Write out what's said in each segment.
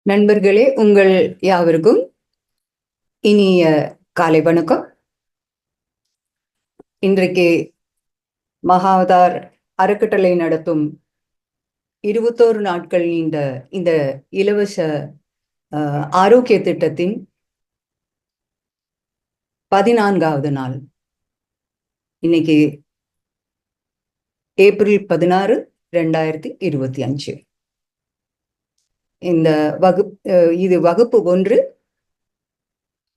நண்பர்களே, உங்கள் யாவருக்கும் இனிய காலை வணக்கம். இன்றைக்கு மகாவதார் அறக்கட்டளை நடத்தும் 21 நாட்கள் நீண்ட இந்த இலவச ஆரோக்கிய திட்டத்தின் 14வது நாள். இன்னைக்கு ஏப்ரல் 16, 2025. இந்த இது வகுப்பு 1.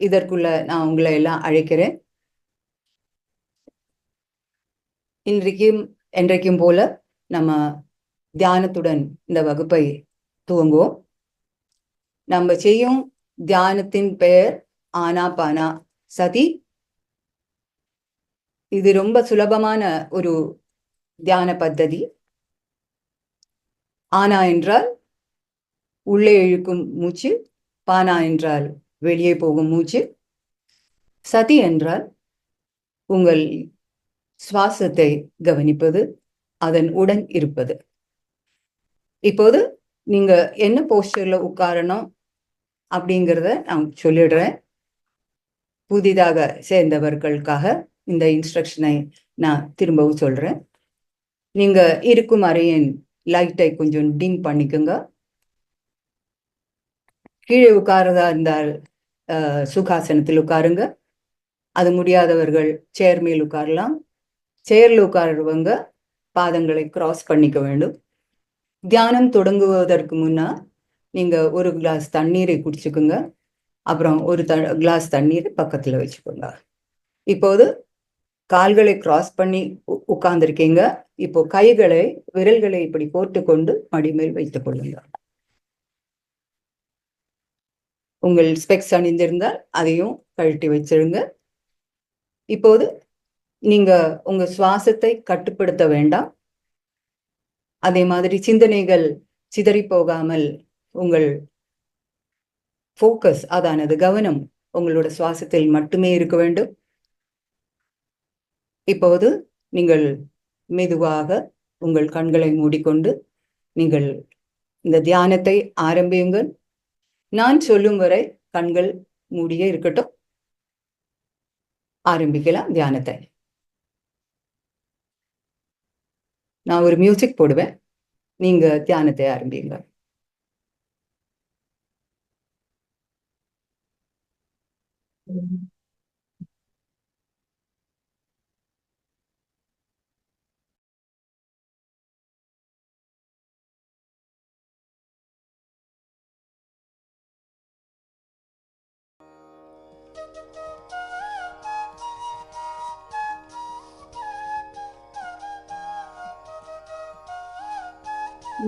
இதற்குள்ள நான் உங்களை எல்லாம் அழைக்கிறேன். என்றைக்கும் போல நம்ம தியானத்துடன் இந்த வகுப்பை துவங்குவோம். நம்ம செய்யும் தியானத்தின் பெயர் ஆனாபானா சதி. இது ரொம்ப சுலபமான ஒரு தியான பద్ధதி. ஆனா என்றால் உள்ளே இழுக்கும் மூச்சு, பானா என்றால் வெளியே போகும் மூச்சு, சதி என்றால் உங்கள் சுவாசத்தை கவனிப்பது, அதன் உடன் இருப்பது. இப்போது நீங்க என்ன போஸ்டர்ல உட்காரணும் அப்படிங்கிறத நான் சொல்லிடுறேன். புதிதாக சேர்ந்தவர்களுக்காக இந்த இன்ஸ்ட்ரக்ஷனை நான் திரும்பவும் சொல்றேன். நீங்க இருக்கும் அறையின் லைட்டை கொஞ்சம் டிம் பண்ணிக்கோங்க. கீழே உட்காரதா இருந்தால் சுகாசனத்தில் உட்காருங்க. அது முடியாதவர்கள் சேர் மேல் உட்காரலாம். சேர்ல உட்காருவங்க பாதங்களை கிராஸ் பண்ணிக்க வேண்டும். தியானம் தொடங்குவதற்கு முன்னா நீங்க ஒரு கிளாஸ் தண்ணீரை குடிச்சுக்குங்க. அப்புறம் ஒரு கிளாஸ் தண்ணீரை பக்கத்துல வச்சுக்கோங்க. இப்போது கால்களை கிராஸ் பண்ணி உட்கார்ந்துருக்கீங்க. இப்போ விரல்களை இப்படி போட்டுக்கொண்டு மடிமேல் வைத்துக் கொள்ளுங்க. உங்கள் ஸ்பெக்ஸ் அணிந்திருந்தால் அதையும் கழட்டி வச்சிருங்க. இப்போது நீங்க உங்க சுவாசத்தை கட்டுப்படுத்த வேண்டாம். அதே மாதிரி சிந்தனைகள் சிதறி போகாமல் உங்கள் ஃபோக்கஸ், அதானது கவனம், உங்களோட சுவாசத்தில் மட்டுமே இருக்க வேண்டும். இப்போது நீங்கள் மெதுவாக உங்கள் கண்களை மூடிக்கொண்டு நீங்கள் இந்த தியானத்தை ஆரம்பியுங்கள். நான் சொல்லும் வரை கண்கள் மூடியே இருக்கட்டும். ஆரம்பிக்கலாம் தியானத்தை. நான் ஒரு மியூசிக் போடுவேன், நீங்க தியானத்தை ஆரம்பிங்க.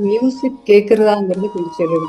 மியூசிக் கேட்கறதாங்கிறது கொஞ்சம் சொல்லுங்க.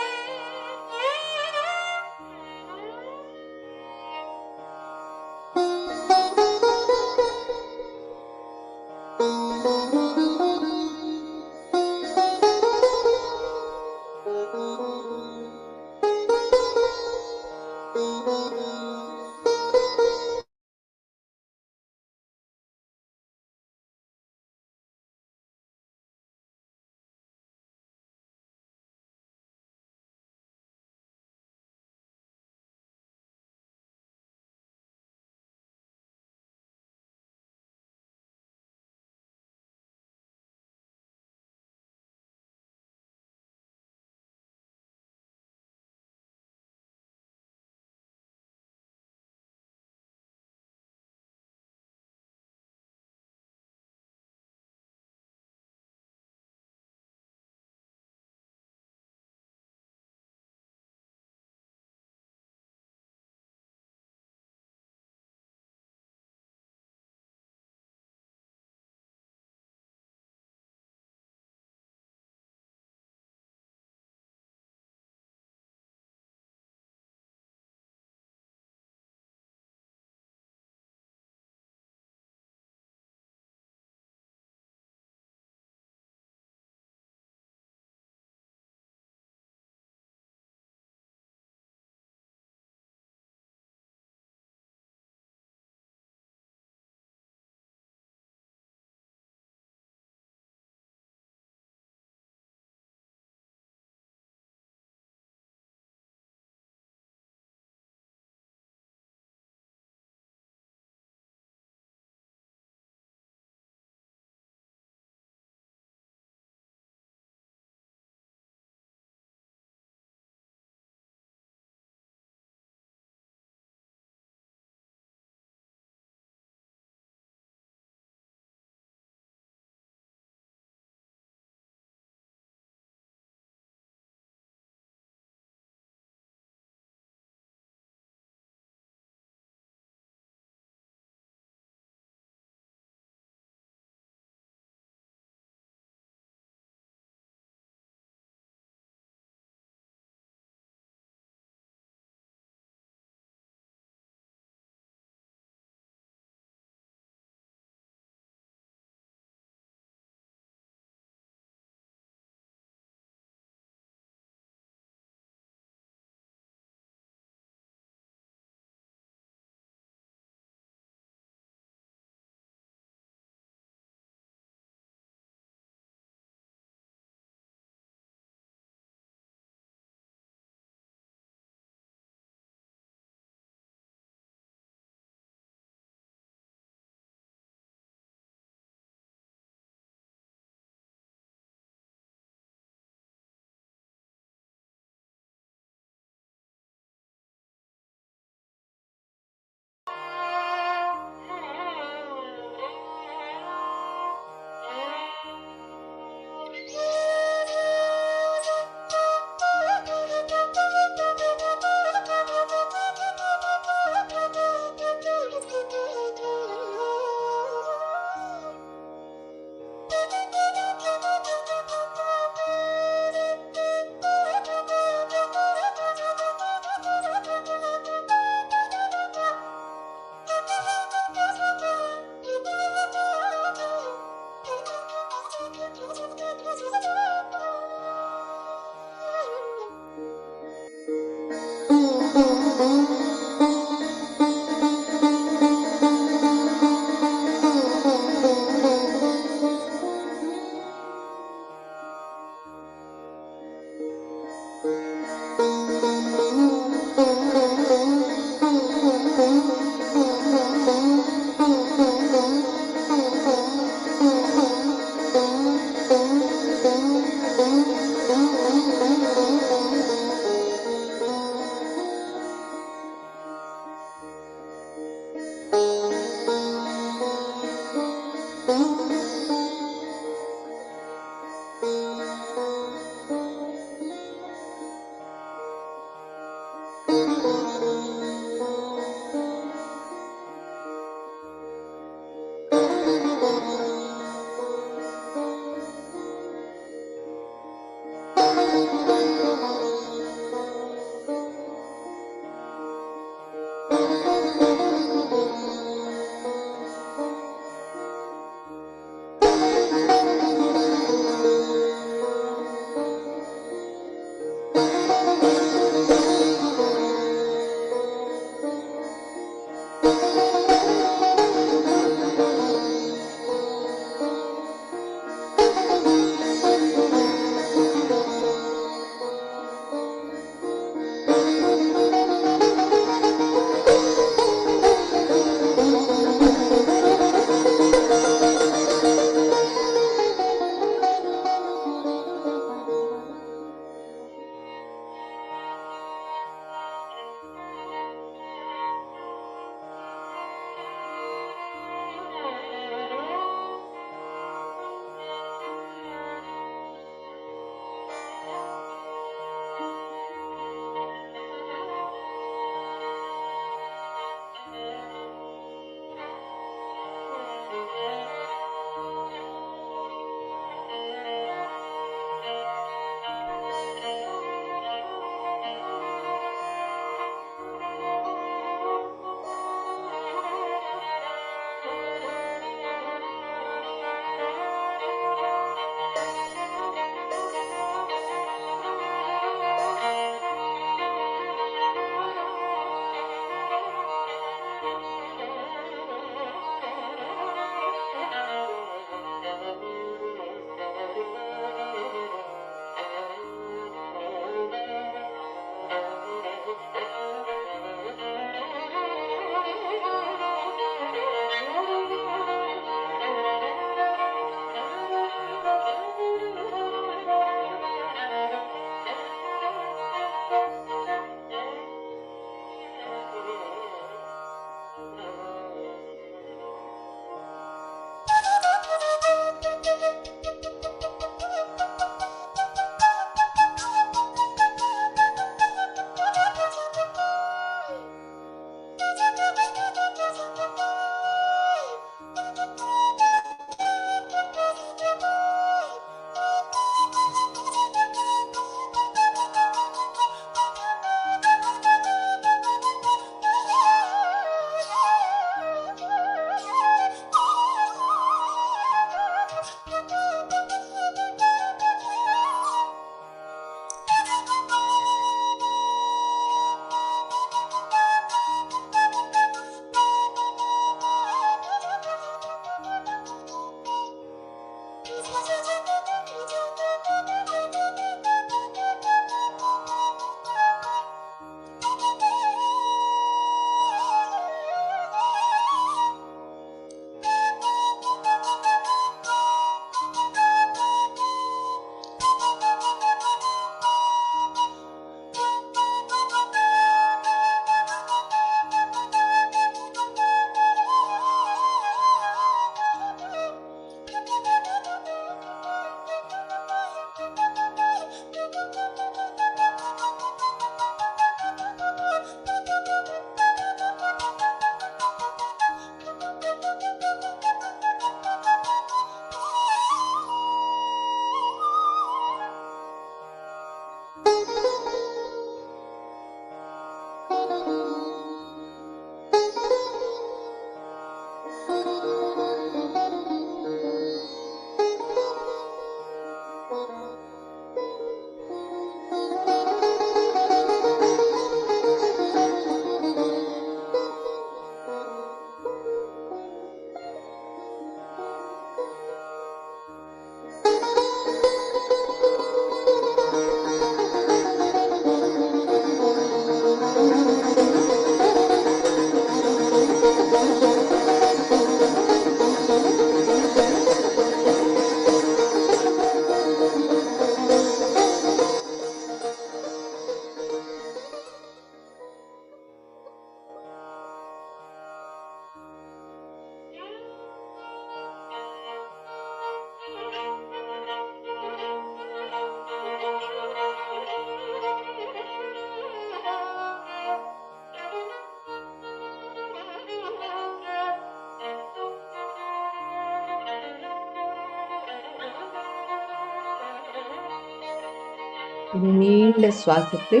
ஒரு நீண்ட சுவாசத்தை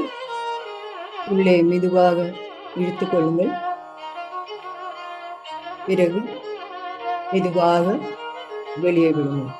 உள்ளே மெதுவாக இழுத்துக் கொள்ளுங்கள். பிறகு மெதுவாக வெளியே விடுங்கள்.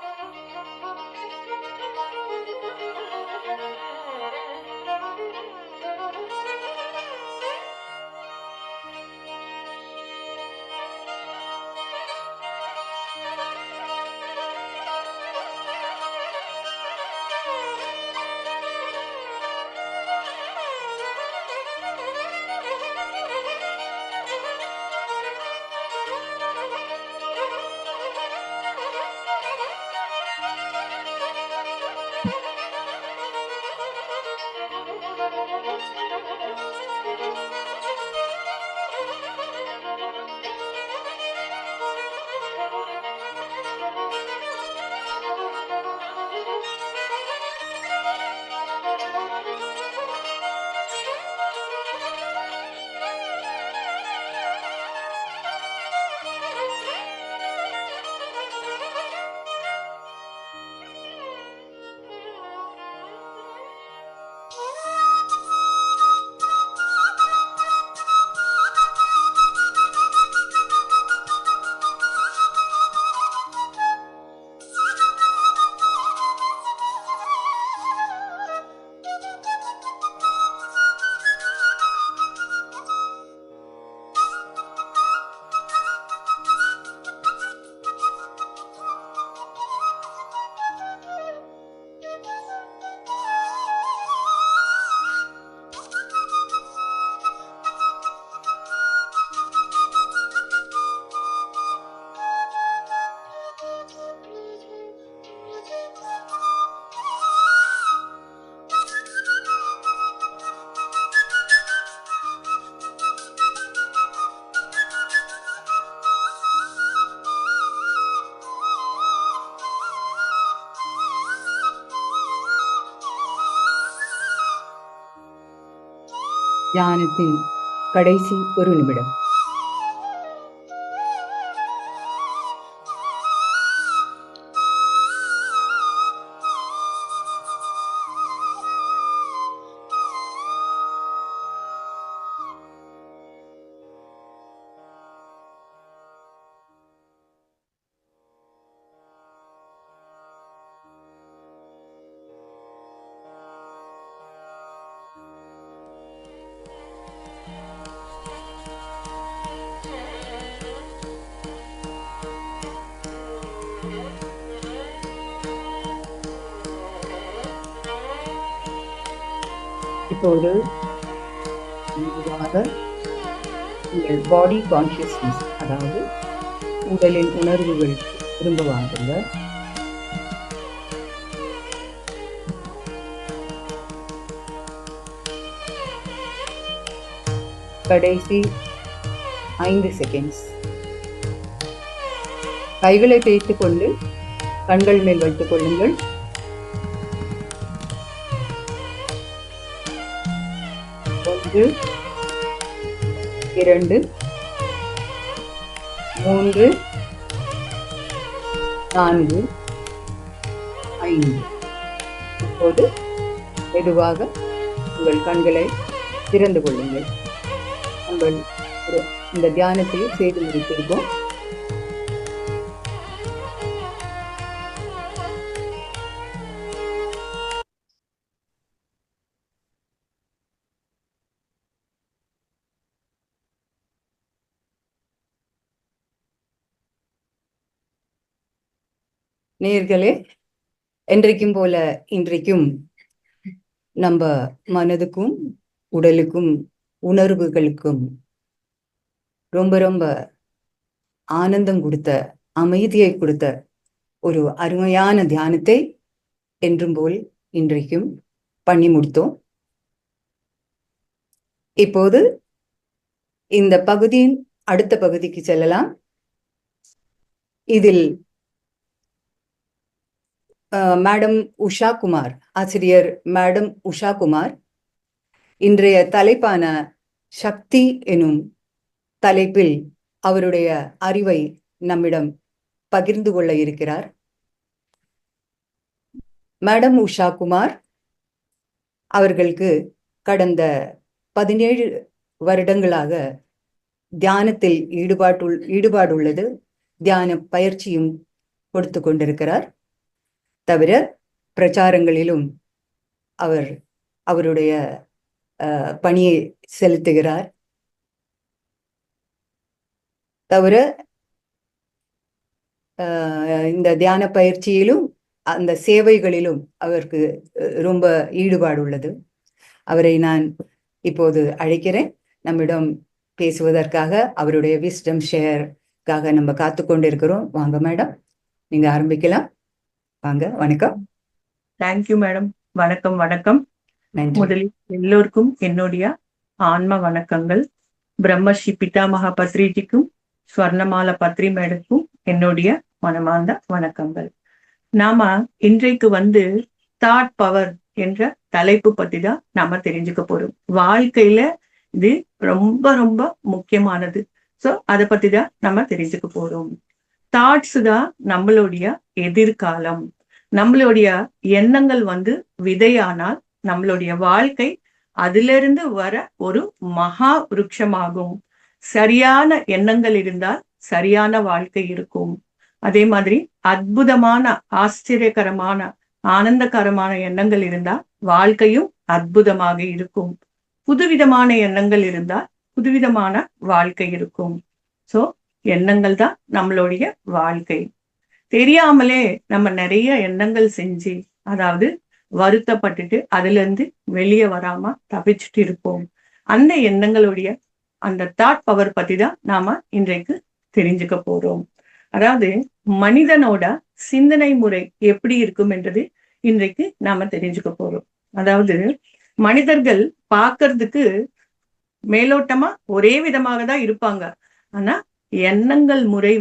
தியானத்தின் கடைசி ஒரு நிமிடம். இப்போது மெதுவாக உங்கள் பாடி கான்சியஸ்னஸ், அதாவது உடலின் உணர்வுகள் திரும்ப வாங்குங்க. கடைசி 5 செகண்ட்ஸ். கைகளை தேய்த்துக் கொண்டு கண்கள் மேல் வைத்துக் கொள்ளுங்கள். 1, 2, 3, 4, 5. இப்போது மெதுவாக உங்கள் கண்களை திறந்து கொள்ளுங்கள். நம்ம இந்த தியானத்தை செய்து முடித்திருக்கோம். நேயர்களே, என்றைக்கும் போல இன்றைக்கும் நம்ம மனதுக்கும் உடலுக்கும் உணர்வுகளுக்கும் ரொம்ப ரொம்ப ஆனந்தம் கொடுத்த, அமைதியை கொடுத்த ஒரு அருமையான தியானத்தை என்றும் போல் இன்றைக்கும் பண்ணி முடித்தோம். இப்போது இந்த பகுதியின் அடுத்த பகுதிக்கு செல்லலாம். இதில் மேடம் உஷா குமார், ஆசிரியர் மேடம் உஷா குமார் இன்றைய தலைப்பான சக்தி எனும் தலைப்பில் அவருடைய அறிவை நம்மிடம் பகிர்ந்து கொள்ள இருக்கிறார். மேடம் உஷா குமார் அவர்களுக்கு கடந்த 17 வருடங்களாக தியானத்தில் ஈடுபாடுள்ளது. தியான பயிற்சியும் கொடுத்து கொண்டிருக்கிறார். தவிர பிரச்சாரங்களிலும் அவருடைய பணியை செலுத்துகிறார். தவிர இந்த தியான பயிற்சியிலும் அந்த சேவைகளிலும் அவருக்கு ரொம்ப ஈடுபாடு உள்ளது. அவரை நான் இப்போது அழைக்கிறேன் நம்மிடம் பேசுவதற்காக. அவருடைய விஸ்டம் ஷேர்க்காக நம்ம காத்து கொண்டிருக்கிறோம். வாங்க மேடம், நீங்க ஆரம்பிக்கலாம். வாங்க. வணக்கம். Thank you madam. வணக்கம். வணக்கம். நன்றி. முதலில் எல்லோருக்கும் என்னுடைய ஆன்ம வணக்கங்கள். பிரம்மஸ்ரீ பிதாமகா பத்ரிஜிக்கும் ஸ்வர்ணமாலா பத்ரி மேடக்கும் என்னுடைய மனமார்ந்த வணக்கங்கள். நாம இன்றைக்கு தாட் பவர் என்ற தலைப்பு பத்தி தான் நாம தெரிஞ்சுக்க போறோம். வாழ்க்கையில இது ரொம்ப ரொம்ப முக்கியமானது. சோ அதை பத்தி தான் நம்ம தெரிஞ்சுக்க போறோம். தாட்ஸ் தான் நம்மளுடைய எதிர்காலம். நம்மளுடைய எண்ணங்கள் விதையானால் நம்மளுடைய வாழ்க்கை அதிலிருந்து வர ஒரு மகா விருட்சமாகும். சரியான எண்ணங்கள் இருந்தால் சரியான வாழ்க்கை இருக்கும். அதே மாதிரி அற்புதமான, ஆச்சரியகரமான, ஆனந்தகரமான எண்ணங்கள் இருந்தால் வாழ்க்கையும் அற்புதமாக இருக்கும். புதுவிதமான எண்ணங்கள் இருந்தால் புதுவிதமான வாழ்க்கை இருக்கும். சோ எண்ணங்கள் தான் நம்மளுடைய வாழ்க்கை. தெரியாமலே நம்ம நிறைய எண்ணங்கள் செஞ்சு, அதாவது வருத்தப்பட்டுட்டு அதுல இருந்து வெளியே வராம தப்பிச்சுட்டு இருப்போம். அந்த எண்ணங்களுடைய அந்த தாட் பவர் பத்தி தான் நாம இன்றைக்கு தெரிஞ்சுக்க போறோம். அதாவது மனிதனோட சிந்தனை முறை எப்படி இருக்கும் என்றது இன்றைக்கு நாம தெரிஞ்சுக்க போறோம். அதாவது மனிதர்கள் பார்க்கறதுக்கு மேலோட்டமா ஒரே விதமாக தான் இருப்பாங்க. ஆனா எண்ணங்கள் முறை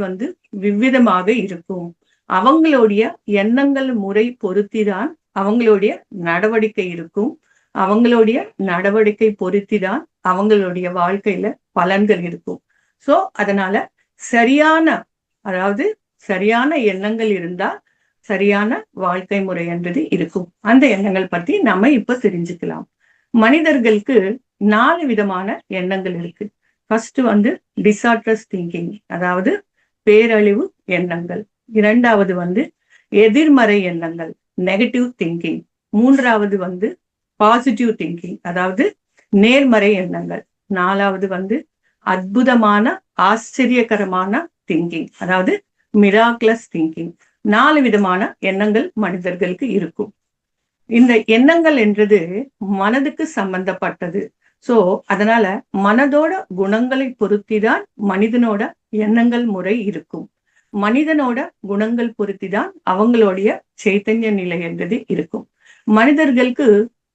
விவிதமாக இருக்கும். அவங்களுடைய எண்ணங்கள் முறை பொருத்திதான் அவங்களுடைய நடவடிக்கை இருக்கும். அவங்களுடைய நடவடிக்கை பொருத்திதான் அவங்களுடைய வாழ்க்கையில பலன்கள் இருக்கும். சோ அதனால சரியான எண்ணங்கள் இருந்தா சரியான வாழ்க்கை முறை என்றது இருக்கும். அந்த எண்ணங்கள் பத்தி நம்ம இப்ப தெரிஞ்சுக்கலாம். மனிதர்களுக்கு 4 விதமான எண்ணங்கள் இருக்கு. ஃபர்ஸ்ட் டிசாஸ்ட்ரஸ் திங்கிங், அதாவது பேரழிவு எண்ணங்கள். இரண்டாவது எதிர்மறை எண்ணங்கள், நெகட்டிவ் திங்கிங். மூன்றாவது பாசிட்டிவ் திங்கிங், அதாவது நேர்மறை எண்ணங்கள். நாலாவது அற்புதமான, ஆச்சரியகரமான திங்கிங், அதாவது மிராக்லஸ் திங்கிங். 4 விதமான எண்ணங்கள் மனிதர்களுக்கு இருக்கும். இந்த எண்ணங்கள் என்றது மனதுக்கு சம்பந்தப்பட்டது. சோ அதனால மனதோட குணங்களை பொருத்திதான் மனிதனோட எண்ணங்கள் முறை இருக்கும். மனிதனோட குணங்கள் பொருத்திதான் அவங்களுடைய சைத்தன்ய நிலை என்றது இருக்கும். மனிதர்களுக்கு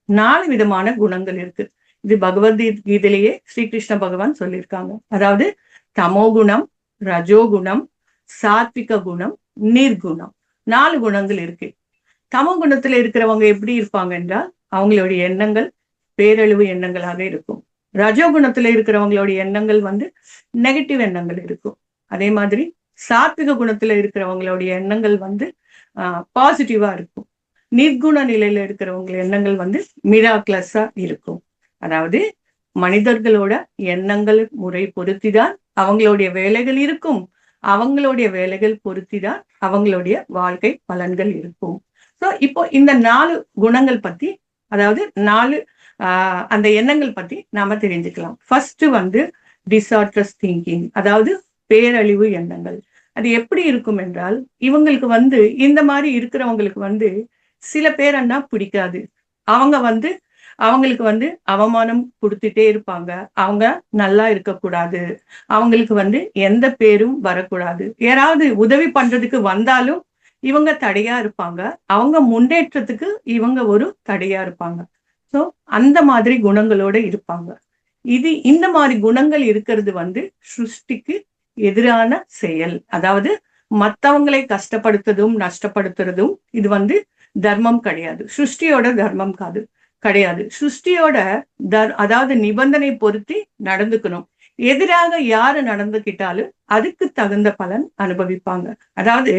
4 விதமான குணங்கள் இருக்கு. இது பகவத்கீதையிலேயே ஸ்ரீகிருஷ்ண பகவான் சொல்லியிருக்காங்க. அதாவது தமோகுணம், ரஜோகுணம், சாத்விக குணம், நிர்குணம். 4 குணங்கள் இருக்கு. தமோ குணத்துல இருக்கிறவங்க எப்படி இருப்பாங்க என்றால் அவங்களுடைய எண்ணங்கள் பேரழிவு எண்ணங்களாக இருக்கும். ரஜோகுணத்துல இருக்கிறவங்களுடைய எண்ணங்கள் நெகட்டிவ் எண்ணங்கள் இருக்கும். அதே மாதிரி சாத்விக குணத்துல இருக்கிறவங்களுடைய எண்ணங்கள் பாசிட்டிவா இருக்கும். நிர்குண நிலையில இருக்கிறவங்க எண்ணங்கள் மிராக்லஸா இருக்கும். அதாவது மனிதர்களோட எண்ணங்கள் முறை பொருத்திதான் அவங்களுடைய வேலைகள் இருக்கும். அவங்களுடைய வேலைகள் பொருத்திதான் அவங்களுடைய வாழ்க்கை பலன்கள் இருக்கும். சோ இப்போ இந்த 4 குணங்கள் பத்தி, அதாவது 4 அந்த எண்ணங்கள் பத்தி நாம தெரிஞ்சுக்கலாம். ஃபர்ஸ்ட் டிசாஸ்ட்ரஸ் திங்கிங், அதாவது பேரழிவு எண்ணங்கள். அது எப்படி இருக்கும் என்றால் இவங்களுக்கு இந்த மாதிரி இருக்கிறவங்களுக்கு சில பேரன்னா பிடிக்காது. அவங்க அவங்களுக்கு அவமானம் கொடுத்துட்டே இருப்பாங்க. அவங்க நல்லா இருக்கக்கூடாது. அவங்களுக்கு எந்த பேரும் வரக்கூடாது. யாராவது உதவி பண்றதுக்கு வந்தாலும் இவங்க தடையா இருப்பாங்க. அவங்க முன்னேற்றத்துக்கு இவங்க ஒரு தடையா இருப்பாங்க. சோ அந்த மாதிரி குணங்களோட இருப்பாங்க. இந்த மாதிரி குணங்கள் இருக்கிறது சிருஷ்டிக்கு எதிரான செயல். அதாவது மத்தவங்களை கஷ்டப்படுத்துறதும் நஷ்டப்படுத்துறதும் இது தர்மம் கிடையாது. சிருஷ்டியோட தர்மம் கிடையாது. சிருஷ்டியோட அதாவது நிபந்தனை பொருத்தி நடந்துக்கணும். எதிராக யாரு நடந்துக்கிட்டாலும் அதுக்கு தகுந்த பலன் அனுபவிப்பாங்க. அதாவது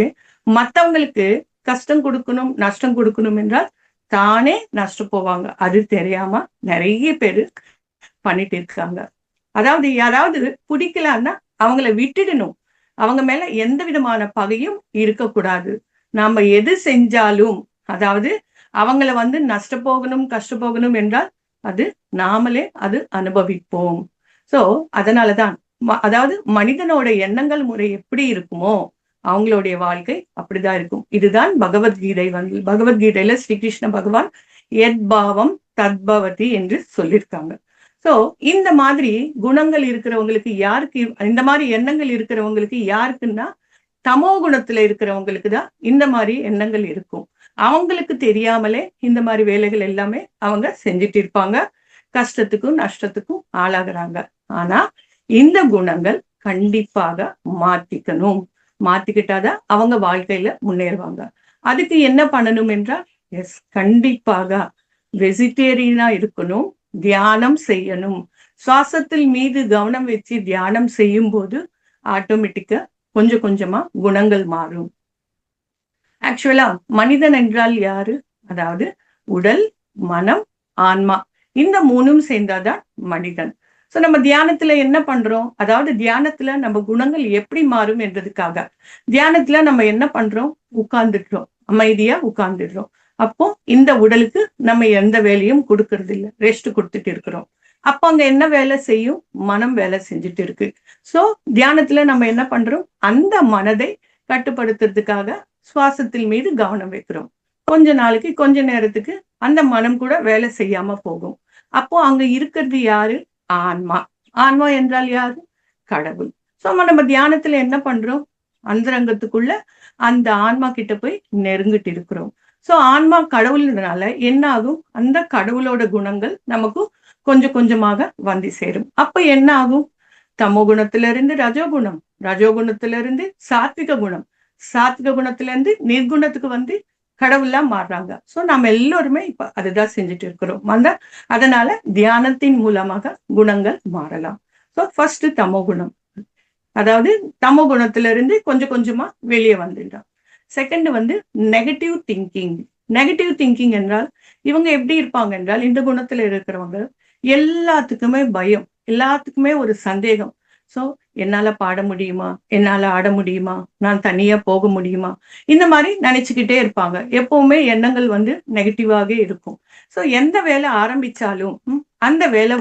மத்தவங்களுக்கு கஷ்டம் கொடுக்கணும், நஷ்டம் கொடுக்கணும் என்றால் தானே நஷ்ட போவாங்க. அது தெரியாம நிறைய பேரு பண்ணிட்டு இருக்காங்க. அதாவது யாராவது பிடிக்கலன்னா அவங்கள விட்டுடணும். அவங்க மேல எந்த விதமான பகையும் இருக்கக்கூடாது. நாம எது செஞ்சாலும், அதாவது அவங்கள நஷ்ட போகணும், கஷ்ட போகணும் என்றால் அது நாமளே அது அனுபவிப்போம். சோ அதனாலதான் அதாவது மனிதனோட எண்ணங்கள் முறை எப்படி இருக்குமோ அவங்களுடைய வாழ்க்கை அப்படிதான் இருக்கும். இதுதான் பகவத்கீதை பகவத்கீதையில ஸ்ரீகிருஷ்ண பகவான் எத்பாவம் தத்பவதி என்று சொல்லியிருக்காங்க. சோ இந்த மாதிரி குணங்கள் இருக்கிறவங்களுக்கு யாருக்கு, இந்த மாதிரி எண்ணங்கள் இருக்கிறவங்களுக்கு யாருக்குன்னா தமோ குணத்துல இருக்கிறவங்களுக்கு தான் இந்த மாதிரி எண்ணங்கள் இருக்கும். அவங்களுக்கு தெரியாமலே இந்த மாதிரி வேலைகள் எல்லாமே அவங்க செஞ்சுட்டு இருப்பாங்க. கஷ்டத்துக்கும் நஷ்டத்துக்கும் ஆளாகிறாங்க. ஆனா இந்த குணங்கள் கண்டிப்பாக மாத்திக்கணும். மாத்திக்கிட்டாதான் அவங்க வாழ்க்கையில முன்னேறுவாங்க. அதுக்கு என்ன பண்ணணும் என்றால், கண்டிப்பாக வெஜிடேரியனா இருக்கணும், தியானம் செய்யணும். சுவாசத்தில் மீது கவனம் வச்சு தியானம் செய்யும் போது ஆட்டோமேட்டிக்கா கொஞ்சம் கொஞ்சமா குணங்கள் மாறும். ஆக்சுவலா மனிதன் என்றால் யாரு? அதாவது உடல், மனம், ஆன்மா, இந்த மூணும் சேர்ந்தாதான் மனிதன். சோ நம்ம தியானத்துல என்ன பண்றோம்? அதாவது தியானத்துல நம்ம குணங்கள் எப்படி மாறும் என்றதுக்காக தியானத்துல நம்ம என்ன பண்றோம்? உட்கார்ந்துடுறோம், அமைதியா உட்கார்ந்துடுறோம். அப்போ இந்த உடலுக்கு நம்ம எந்த வேலையும் கொடுக்கறது இல்லை, ரெஸ்ட் கொடுத்துட்டு இருக்கிறோம். அப்போ அங்க என்ன வேலை செய்யும்? மனம் வேலை செஞ்சுட்டு இருக்கு. சோ தியானத்துல நம்ம என்ன பண்றோம்? அந்த மனதை கட்டுப்படுத்துறதுக்காக சுவாசத்தில் மீது கவனம் வைக்கிறோம். கொஞ்ச நாளைக்கு, கொஞ்ச நேரத்துக்கு அந்த மனம் கூட வேலை செய்யாம போகும். அப்போ அங்க இருக்கிறது யாரு? ஆன்மா. ஆன்மா என்றால் யாரு? கடவுள். சோ நம்ம தியானத்துல என்ன பண்றோம்? அந்தரங்கத்துக்குள்ள அந்த ஆன்மா கிட்ட போய் நெருங்கிட்டு இருக்கிறோம். சோ ஆன்மா கடவுள்னால என்ன ஆகும்? அந்த கடவுளோட குணங்கள் நமக்கு கொஞ்சம் கொஞ்சமாக வந்து சேரும். அப்ப என்ன ஆகும்? தமோ குணத்திலிருந்து ரஜோகுணம், ரஜோகுணத்திலிருந்து சாத்விக குணம், சாத்விக குணத்திலிருந்து நிர்குணத்துக்கு கடவுளா மாறுறாங்க. சோ நம்ம எல்லோருமே இப்ப அதுதான் செஞ்சுட்டு இருக்கிறோம். அதனால தியானத்தின் மூலமாக குணங்கள் மாறலாம். சோ ஃபர்ஸ்ட் தமோ குணம், அதாவது தமோ குணத்திலிருந்து கொஞ்சம் கொஞ்சமா வெளியே வந்துட்டான். Second negative thinking. Negative thinking என்றால் இவங்க எப்படி இருப்பாங்க என்றால், இந்த குணத்துல இருக்கிறவங்க எல்லாத்துக்குமே பயம், எல்லாத்துக்குமே ஒரு சந்தேகம். சோ என்னால பாட முடியுமா, என்னால ஆட முடியுமா, நான் தனியா போக முடியுமா, இந்த மாதிரி நினைச்சுக்கிட்டே இருப்பாங்க. எப்பவுமே எண்ணங்கள் நெகட்டிவாக இருக்கும். சோ எந்த வேலை ஆரம்பிச்சாலும் அந்த வேலை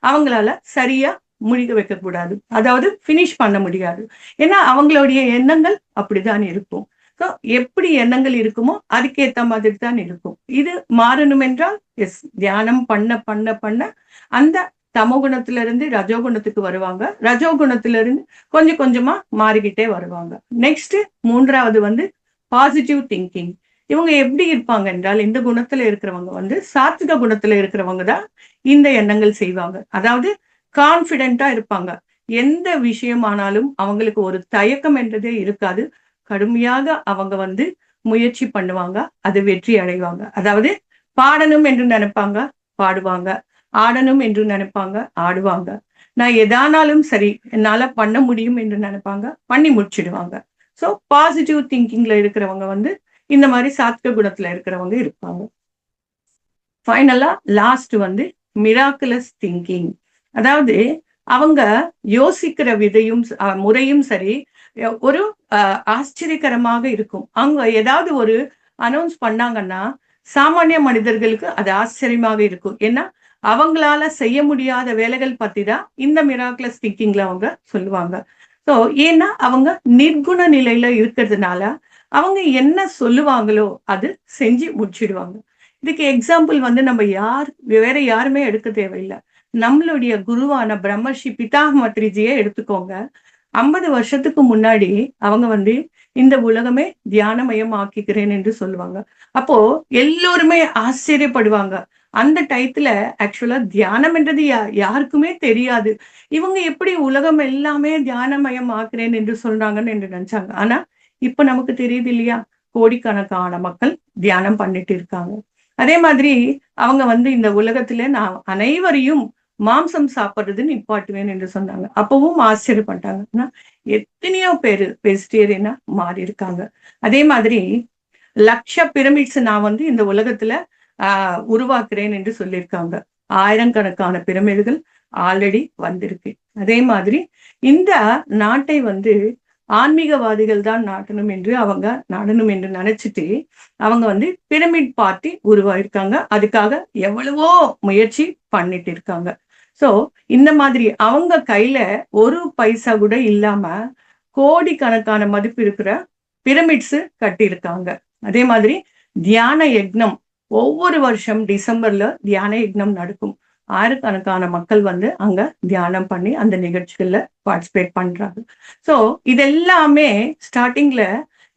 அவங்களால சரியா முடிக்க வைக்க கூடாது, அதாவது பினிஷ் பண்ண முடியாது. ஏன்னா அவங்களுடைய எண்ணங்கள் அப்படிதான் இருக்கும். சோ எப்படி எண்ணங்கள் இருக்குமோ அதுக்கேத்த மாதிரி தான் இருக்கும். இது மாறணும் என்றால் தியானம் பண்ண பண்ண பண்ண அந்த தமோ குணத்திலிருந்து ரஜோகுணத்துக்கு வருவாங்க. ரஜோகுணத்திலிருந்து கொஞ்சம் கொஞ்சமா மாறிக்கிட்டே வருவாங்க. நெக்ஸ்ட் மூன்றாவது பாசிட்டிவ் திங்கிங். இவங்க எப்படி இருப்பாங்க என்றால், இந்த குணத்துல இருக்கிறவங்க சாத்விக குணத்துல இருக்கிறவங்க தான் இந்த எண்ணங்கள் செய்வாங்க. அதாவது கான்பிடென்டா இருப்பாங்க. எந்த விஷயமானாலும் அவங்களுக்கு ஒரு தயக்கம் என்றதே இருக்காது. கடுமையாக அவங்க முயற்சி பண்ணுவாங்க, அது வெற்றி அடைவாங்க. அதாவது பாடணும் என்று நினைப்பாங்க, பாடுவாங்க. ஆடணும் என்று நினைப்பாங்க, ஆடுவாங்க. நான் எதானாலும் சரி என்னால பண்ண முடியும் என்று நினைப்பாங்க, பண்ணி முடிச்சிடுவாங்க. சோ பாசிட்டிவ் திங்கிங்ல இருக்கிறவங்க இந்த மாதிரி சாத்விக குணத்துல இருக்கிறவங்க இருப்பாங்க. ஃபைனலா லாஸ்ட் மிராக்குலஸ் திங்கிங். அதாவது அவங்க யோசிக்கிற விதையும் முறையும் சரி ஒரு ஆச்சரியகரமாக இருக்கும். அவங்க ஏதாவது ஒரு அனௌன்ஸ் பண்ணாங்கன்னா சாமானிய மனிதர்களுக்கு அது ஆச்சரியமாக இருக்கும். ஏன்னா அவங்களால செய்ய முடியாத வேலைகள் பத்தி தான் இந்த மிராக்குலஸ் திங்கிங்ல அவங்க சொல்லுவாங்க. சோ ஏன்னா அவங்க நிர்குண நிலையில இருக்கிறதுனால அவங்க என்ன சொல்லுவாங்களோ அது செஞ்சு முடிச்சிடுவாங்க. இதுக்கு எக்ஸாம்பிள் நம்ம வேற யாருமே எடுக்க தேவையில்லை. நம்மளுடைய குருவான பிரம்மர்ஷி பிதாமத்ரிஜியை எடுத்துக்கோங்க. 50 வருஷத்துக்கு முன்னாடி அவங்க இந்த உலகமே தியானமயம் ஆக்கிக்கிறேன் என்று சொல்லுவாங்க. அப்போ எல்லோருமே ஆச்சரியப்படுவாங்க. அந்த டயத்துல ஆக்சுவலா தியானம் என்றது யாருக்குமே தெரியாது. இவங்க எப்படி உலகம் எல்லாமே தியானமயம் ஆக்குறேன் என்று சொல்றாங்கன்னு என்று நினைச்சாங்க. ஆனா இப்ப நமக்கு தெரியுது இல்லையா, கோடிக்கணக்கான மக்கள் தியானம் பண்ணிட்டு இருக்காங்க. அதே மாதிரி அவங்க இந்த உலகத்துல நான் அனைவரையும் மாம்சம் சாப்பிடுறது நிப்பாட்டுவேன் என்று சொன்னாங்க. அப்பவும் ஆச்சரியப்பட்டாங்க. எத்தனையோ பேரு வெஜிடேரியனா மாறி இருக்காங்க. அதே மாதிரி லட்ச பிரமிட்ஸ் நான் இந்த உலகத்துல உருவாக்குறேன் என்று சொல்லியிருக்காங்க. ஆயிரக்கணக்கான பிரமிடுகள் ஆல்ரெடி வந்திருக்கு. அதே மாதிரி இந்த நாட்டை வந்து ஆன்மீகவாதிகள் தான் நாடணும் என்று நினைச்சிட்டு அவங்க வந்து பிரமிட் பார்ட்டி உருவாயிருக்காங்க. அதுக்காக எவ்வளவோ முயற்சி பண்ணிட்டு இருக்காங்க. சோ இந்த மாதிரி அவங்க கையில ஒரு பைசா கூட இல்லாம கோடிக்கணக்கான மதிப்பு இருக்கிற பிரமிட்ஸ் கட்டியிருக்காங்க. அதே மாதிரி தியான யக்னம் ஒவ்வொரு வருஷம் டிசம்பர்ல தியான யக்னம் நடக்கும். ஆயிரக்கணக்கான மக்கள் வந்து அங்க தியானம் பண்ணி அந்த நிகழ்ச்சிகள்ல பார்ட்டிசிபேட் பண்றாங்க. சோ இதெல்லாமே ஸ்டார்டிங்ல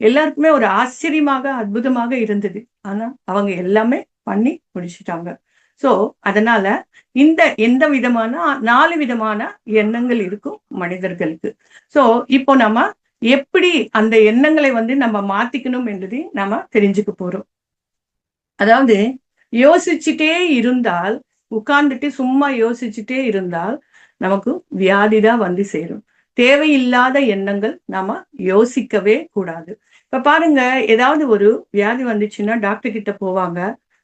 எல்லாருக்குமே ஒரு ஆச்சரியமாக அற்புதமாக இருந்தது. ஆனா அவங்க எல்லாமே பண்ணி முடிச்சிட்டாங்க. சோ அதனால எந்த விதமான 4 விதமான எண்ணங்கள் இருக்கும் மனிதர்களுக்கு. சோ இப்போ நம்ம எப்படி அந்த எண்ணங்களை வந்து நம்ம மாத்திக்கணும் என்றதை நாம தெரிஞ்சுக்க போறோம். அதாவது யோசிச்சுட்டே இருந்தால், உட்கார்ந்துட்டு சும்மா யோசிச்சுட்டே இருந்தால் நமக்கு வியாதிதான் வந்து சேரும். தேவையில்லாத எண்ணங்கள் நாம யோசிக்கவே கூடாது. இப்ப பாருங்க, ஏதாவது ஒரு வியாதி வந்துச்சுன்னா டாக்டர் கிட்ட போவாங்க,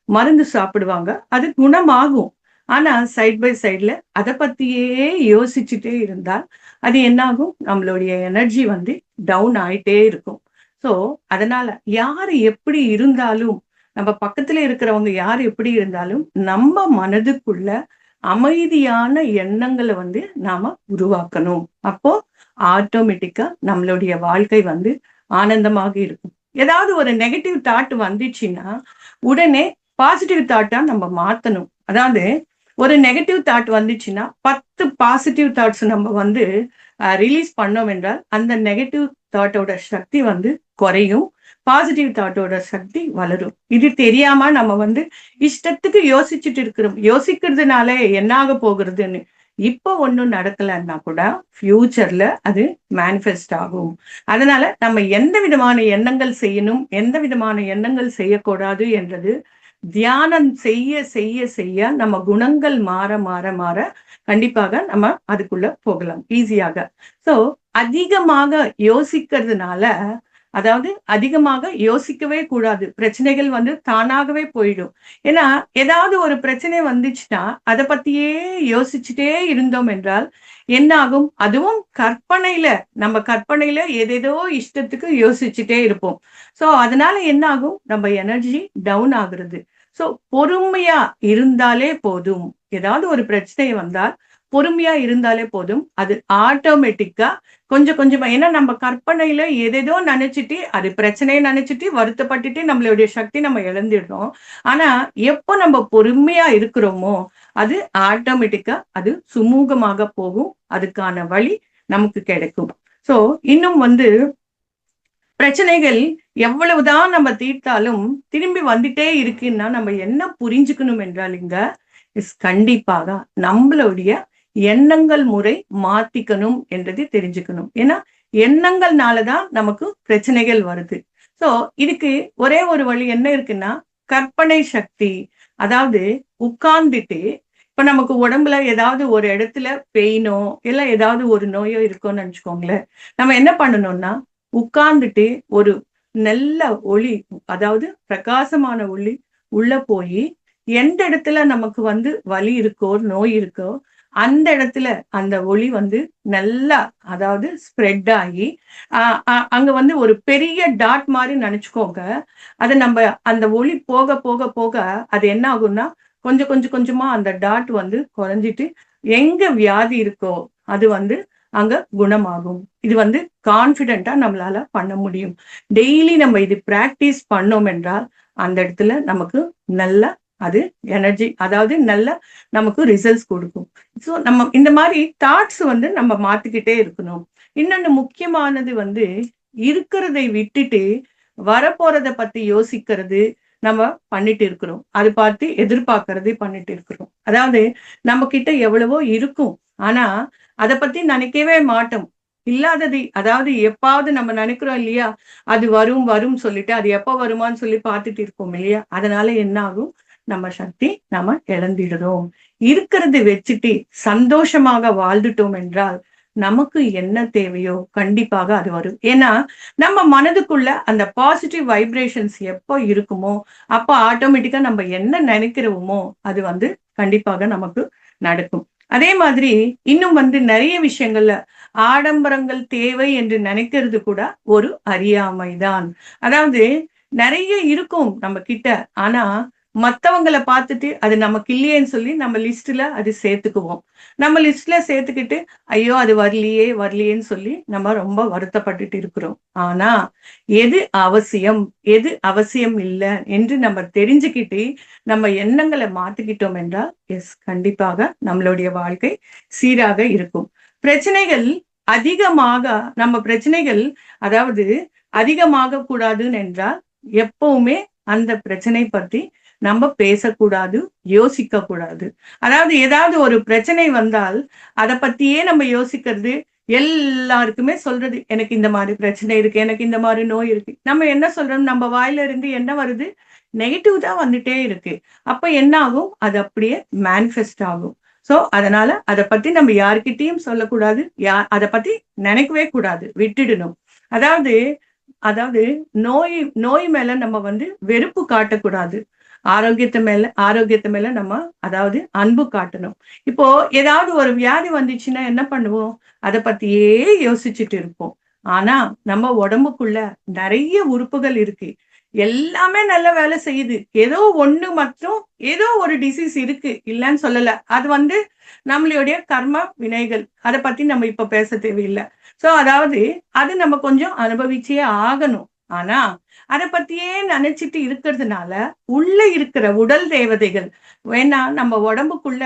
மருந்து சாப்பிடுவாங்க, அது குணமாகும். ஆனா சைட் பை சைட்ல அதை பத்தியே யோசிச்சுட்டே இருந்தால் அது என்னாகும், நம்மளுடைய எனர்ஜி வந்து டவுன் ஆயிட்டே இருக்கும். சோ அதனால யாரு எப்படி இருந்தாலும், நம்ம பக்கத்துல இருக்கிறவங்க யாரு எப்படி இருந்தாலும் நம்ம மனதுக்குள்ள அமைதியான எண்ணங்களை வந்து நாம உருவாக்கணும். அப்போ ஆட்டோமேட்டிக்கா நம்மளுடைய வாழ்க்கை வந்து ஆனந்தமாக இருக்கும். ஏதாவது ஒரு நெகட்டிவ் தாட் வந்துச்சுன்னா உடனே பாசிட்டிவ் தாட்டா நம்ம மாத்தணும். அதாவது ஒரு நெகட்டிவ் தாட் வந்துச்சுன்னா 10 பாசிட்டிவ் தாட்ஸ் நம்ம வந்து ரிலீஸ் பண்ணோம் என்றால் அந்த நெகட்டிவ் தாட்டோட சக்தி வந்து குறையும், பாசிட்டிவ் தாட்டோட சக்தி வளரும். இது தெரியாம நம்ம வந்து இஷ்டத்துக்கு யோசிச்சுட்டு இருக்கிறோம். யோசிக்கிறதுனால என்ன ஆக போகிறதுன்னு இப்போ ஒன்றும் நடக்கலன்னா கூட ஃபியூச்சர்ல அது மேனிஃபெஸ்ட் ஆகும். அதனால நம்ம எந்த விதமான எண்ணங்கள் செய்யணும், எந்த விதமான எண்ணங்கள் செய்யக்கூடாது என்றது தியானம் செய்ய செய்ய செய்ய நம்ம குணங்கள் மாற மாற மாற கண்டிப்பாக நம்ம அதுக்குள்ள போகலாம் ஈஸியாக. சோ அதிகமாக யோசிக்கிறதுனால, அதாவது அதிகமாக யோசிக்கவே கூடாது. பிரச்சனைகள் வந்து தானாகவே போயிடும். ஏன்னா ஏதாவது ஒரு பிரச்சனை வந்துச்சுன்னா அதை பத்தியே யோசிச்சுட்டே இருந்தோம் என்றால் என்ன ஆகும், அதுவும் நம்ம கற்பனையில ஏதேதோ இஷ்டத்துக்கு யோசிச்சுட்டே இருப்போம். சோ அதனால என்ன ஆகும், நம்ம எனர்ஜி டவுன் ஆகுறது. சோ பொறுமையா இருந்தாலே போதும். ஏதாவது ஒரு பிரச்சனை வந்தால் பொறுமையா இருந்தாலே போதும், அது ஆட்டோமேட்டிக்கா கொஞ்சம் கொஞ்சமா, ஏன்னா நம்ம கற்பனையில ஏதேதோ நினைச்சிட்டு அது பிரச்சனையை நினைச்சிட்டு வருத்தப்பட்டுட்டு நம்மளுடைய சக்தி நம்ம இழந்துடுறோம். ஆனா எப்போ நம்ம பொறுமையா இருக்கிறோமோ அது ஆட்டோமேட்டிக்கா அது சுமூகமாக போகும், அதுக்கான வழி நமக்கு கிடைக்கும். சோ இன்னும் வந்து பிரச்சனைகள் எவ்வளவுதான் நம்ம தீர்த்தாலும் திரும்பி வந்துட்டே இருக்குன்னா நம்ம என்ன புரிஞ்சுக்கணும் என்றால் இங்க கண்டிப்பாக நம்மளுடைய எண்ணங்கள் முறை மாத்திக்கணும் என்றது தெரிஞ்சுக்கணும். ஏன்னா எண்ணங்கள்னாலதான் நமக்கு பிரச்சனைகள் வருது. சோ இதுக்கு ஒரே ஒரு வழி என்ன இருக்குன்னா கற்பனை சக்தி. அதாவது உட்கார்ந்துட்டு இப்ப நமக்கு உடம்புல ஏதாவது ஒரு இடத்துல பெயினோ இல்ல ஏதாவது ஒரு நோயோ இருக்கோன்னு நினைச்சுக்கோங்களேன், நம்ம என்ன பண்ணணும்னா உட்கார்ந்துட்டு ஒரு நல்ல ஒளி, அதாவது பிரகாசமான ஒளி உள்ள போய் எந்த இடத்துல நமக்கு வந்து வலி இருக்கோ நோய் இருக்கோ அந்த இடத்துல அந்த ஒளி வந்து நல்லா, அதாவது ஸ்ப்ரெட் ஆகி அங்க வந்து ஒரு பெரிய டாட் மாதிரி நினைச்சுக்கோங்க. அது நம்ம அந்த ஒளி போக போக போக அது என்ன ஆகும்னா கொஞ்சம் கொஞ்சம் கொஞ்சமா அந்த டாட் வந்து குறைஞ்சிட்டு எங்க வியாதி இருக்கோ அது வந்து அங்க குணமாகும். இது வந்து கான்பிடென்டா நம்மளால பண்ண முடியும். டெய்லி நம்ம இது பிராக்டிஸ் பண்ணோம் என்றால் அந்த இடத்துல நமக்கு நல்ல அது எனர்ஜி, அதாவது நல்ல நமக்கு ரிசல்ட்ஸ் கொடுக்கும். ஸோ நம்ம இந்த மாதிரி தாட்ஸ் வந்து நம்ம மாத்திக்கிட்டே இருக்கணும். இன்னொன்னு முக்கியமானது வந்து இருக்கிறதை விட்டுட்டு வரப்போறதை பத்தி யோசிக்கிறது நம்ம பண்ணிட்டு இருக்கிறோம். அது பார்த்து எதிர்பார்க்கறது பண்ணிட்டு இருக்கிறோம். அதாவது நம்ம கிட்ட எவ்வளவோ இருக்கும், ஆனா அதை பத்தி நினைக்கவே மாட்டோம். இல்லாதது, அதாவது எப்பாவது நம்ம நினைக்கிறோம் இல்லையா, அது வரும் வரும் சொல்லிட்டு அது எப்ப வருமான்னு சொல்லி பார்த்துட்டு இருக்கோம் இல்லையா. அதனால என்ன ஆகும், நம்ம சக்தி நம்ம இழந்துடுறோம். இருக்கிறது வச்சுட்டு சந்தோஷமாக வாழ்ந்துட்டோம் என்றால் நமக்கு என்ன தேவையோ கண்டிப்பாக அது வரும். ஏன்னா நம்ம மனதுக்குள்ள அந்த பாசிட்டிவ் வைப்ரேஷன்ஸ் எப்போ இருக்குமோ அப்போ ஆட்டோமேட்டிக்கா நம்ம என்ன நினைக்கிறோமோ அது வந்து கண்டிப்பாக நமக்கு நடக்கும். அதே மாதிரி இன்னும் வந்து நிறைய விஷயங்கள்ல ஆடம்பரங்கள் தேவை என்று நினைக்கிறது கூட ஒரு அறியாமைதான். அதாவது நிறைய இருக்கும் நம்ம கிட்ட. ஆனா மத்தவங்கள பார்த்துட்டு அது நமக்கு இல்லையேன்னு சொல்லி நம்ம லிஸ்ட்ல அது சேர்த்துக்குவோம். நம்ம லிஸ்ட்ல சேர்த்துக்கிட்டு ஐயோ அது வரலையே வரலையேன்னு சொல்லி நம்ம ரொம்ப வருத்தப்பட்டுட்டு இருக்கிறோம். ஆனா எது அவசியம் எது அவசியம் இல்லை என்று நம்ம தெரிஞ்சுக்கிட்டு நம்ம எண்ணங்களை மாத்திக்கிட்டோம் என்றால் கண்டிப்பாக நம்மளுடைய வாழ்க்கை சீராக இருக்கும். பிரச்சனைகள் அதிகமாக நம்ம பிரச்சனைகள் அதாவது அதிகமாக கூடாதுன்னு என்றால் எப்பவுமே அந்த பிரச்சனை பத்தி நம்ம பேசக்கூடாது, யோசிக்க கூடாது. அதாவது ஏதாவது ஒரு பிரச்சனை வந்தால் அதை பத்தியே நம்ம யோசிக்கிறது, எல்லாருக்குமே சொல்றது எனக்கு இந்த மாதிரி பிரச்சனை இருக்கு, எனக்கு இந்த மாதிரி நோய் இருக்கு. நம்ம என்ன சொல்றோம், நம்ம வாயில இருந்து என்ன வருது, நெகட்டிவ் தான் வந்துட்டே இருக்கு. அப்ப என்ன ஆகும், அது அப்படியே மேனிஃபெஸ்ட் ஆகும். சோ அதனால அதை பத்தி நம்ம யார்கிட்டயும் சொல்லக்கூடாது, அதை பத்தி நினைக்கவே கூடாது, விட்டுடணும். அதாவது அதாவது நோய் நோய் மேல நம்ம வந்து வெறுப்பு காட்டக்கூடாது. ஆரோக்கியத்தை மேல நம்ம அதாவது அன்பு காட்டணும். இப்போ ஏதாவது ஒரு வியாதி வந்துச்சுன்னா என்ன பண்ணுவோம், அதை பத்தியே யோசிச்சுட்டு இருப்போம். ஆனா நம்ம உடம்புக்குள்ள நிறைய உறுப்புகள் இருக்கு, எல்லாமே நல்ல வேலை செய்யுது. ஏதோ ஒண்ணு மட்டும் ஏதோ ஒரு டிசீஸ் இருக்கு, இல்லைன்னு சொல்லல. அது வந்து நம்மளுடைய கர்ம வினைகள், அதை பத்தி நம்ம இப்ப பேச தேவையில்லை. சோ அதாவது அது நம்ம கொஞ்சம் அனுபவிச்சே ஆகணும். ஆனா அதை பத்தியே நினைச்சிட்டு இருக்கிறதுனால உள்ள இருக்கிற உடல் தேவதைகள், வேணா நம்ம உடம்புக்குள்ள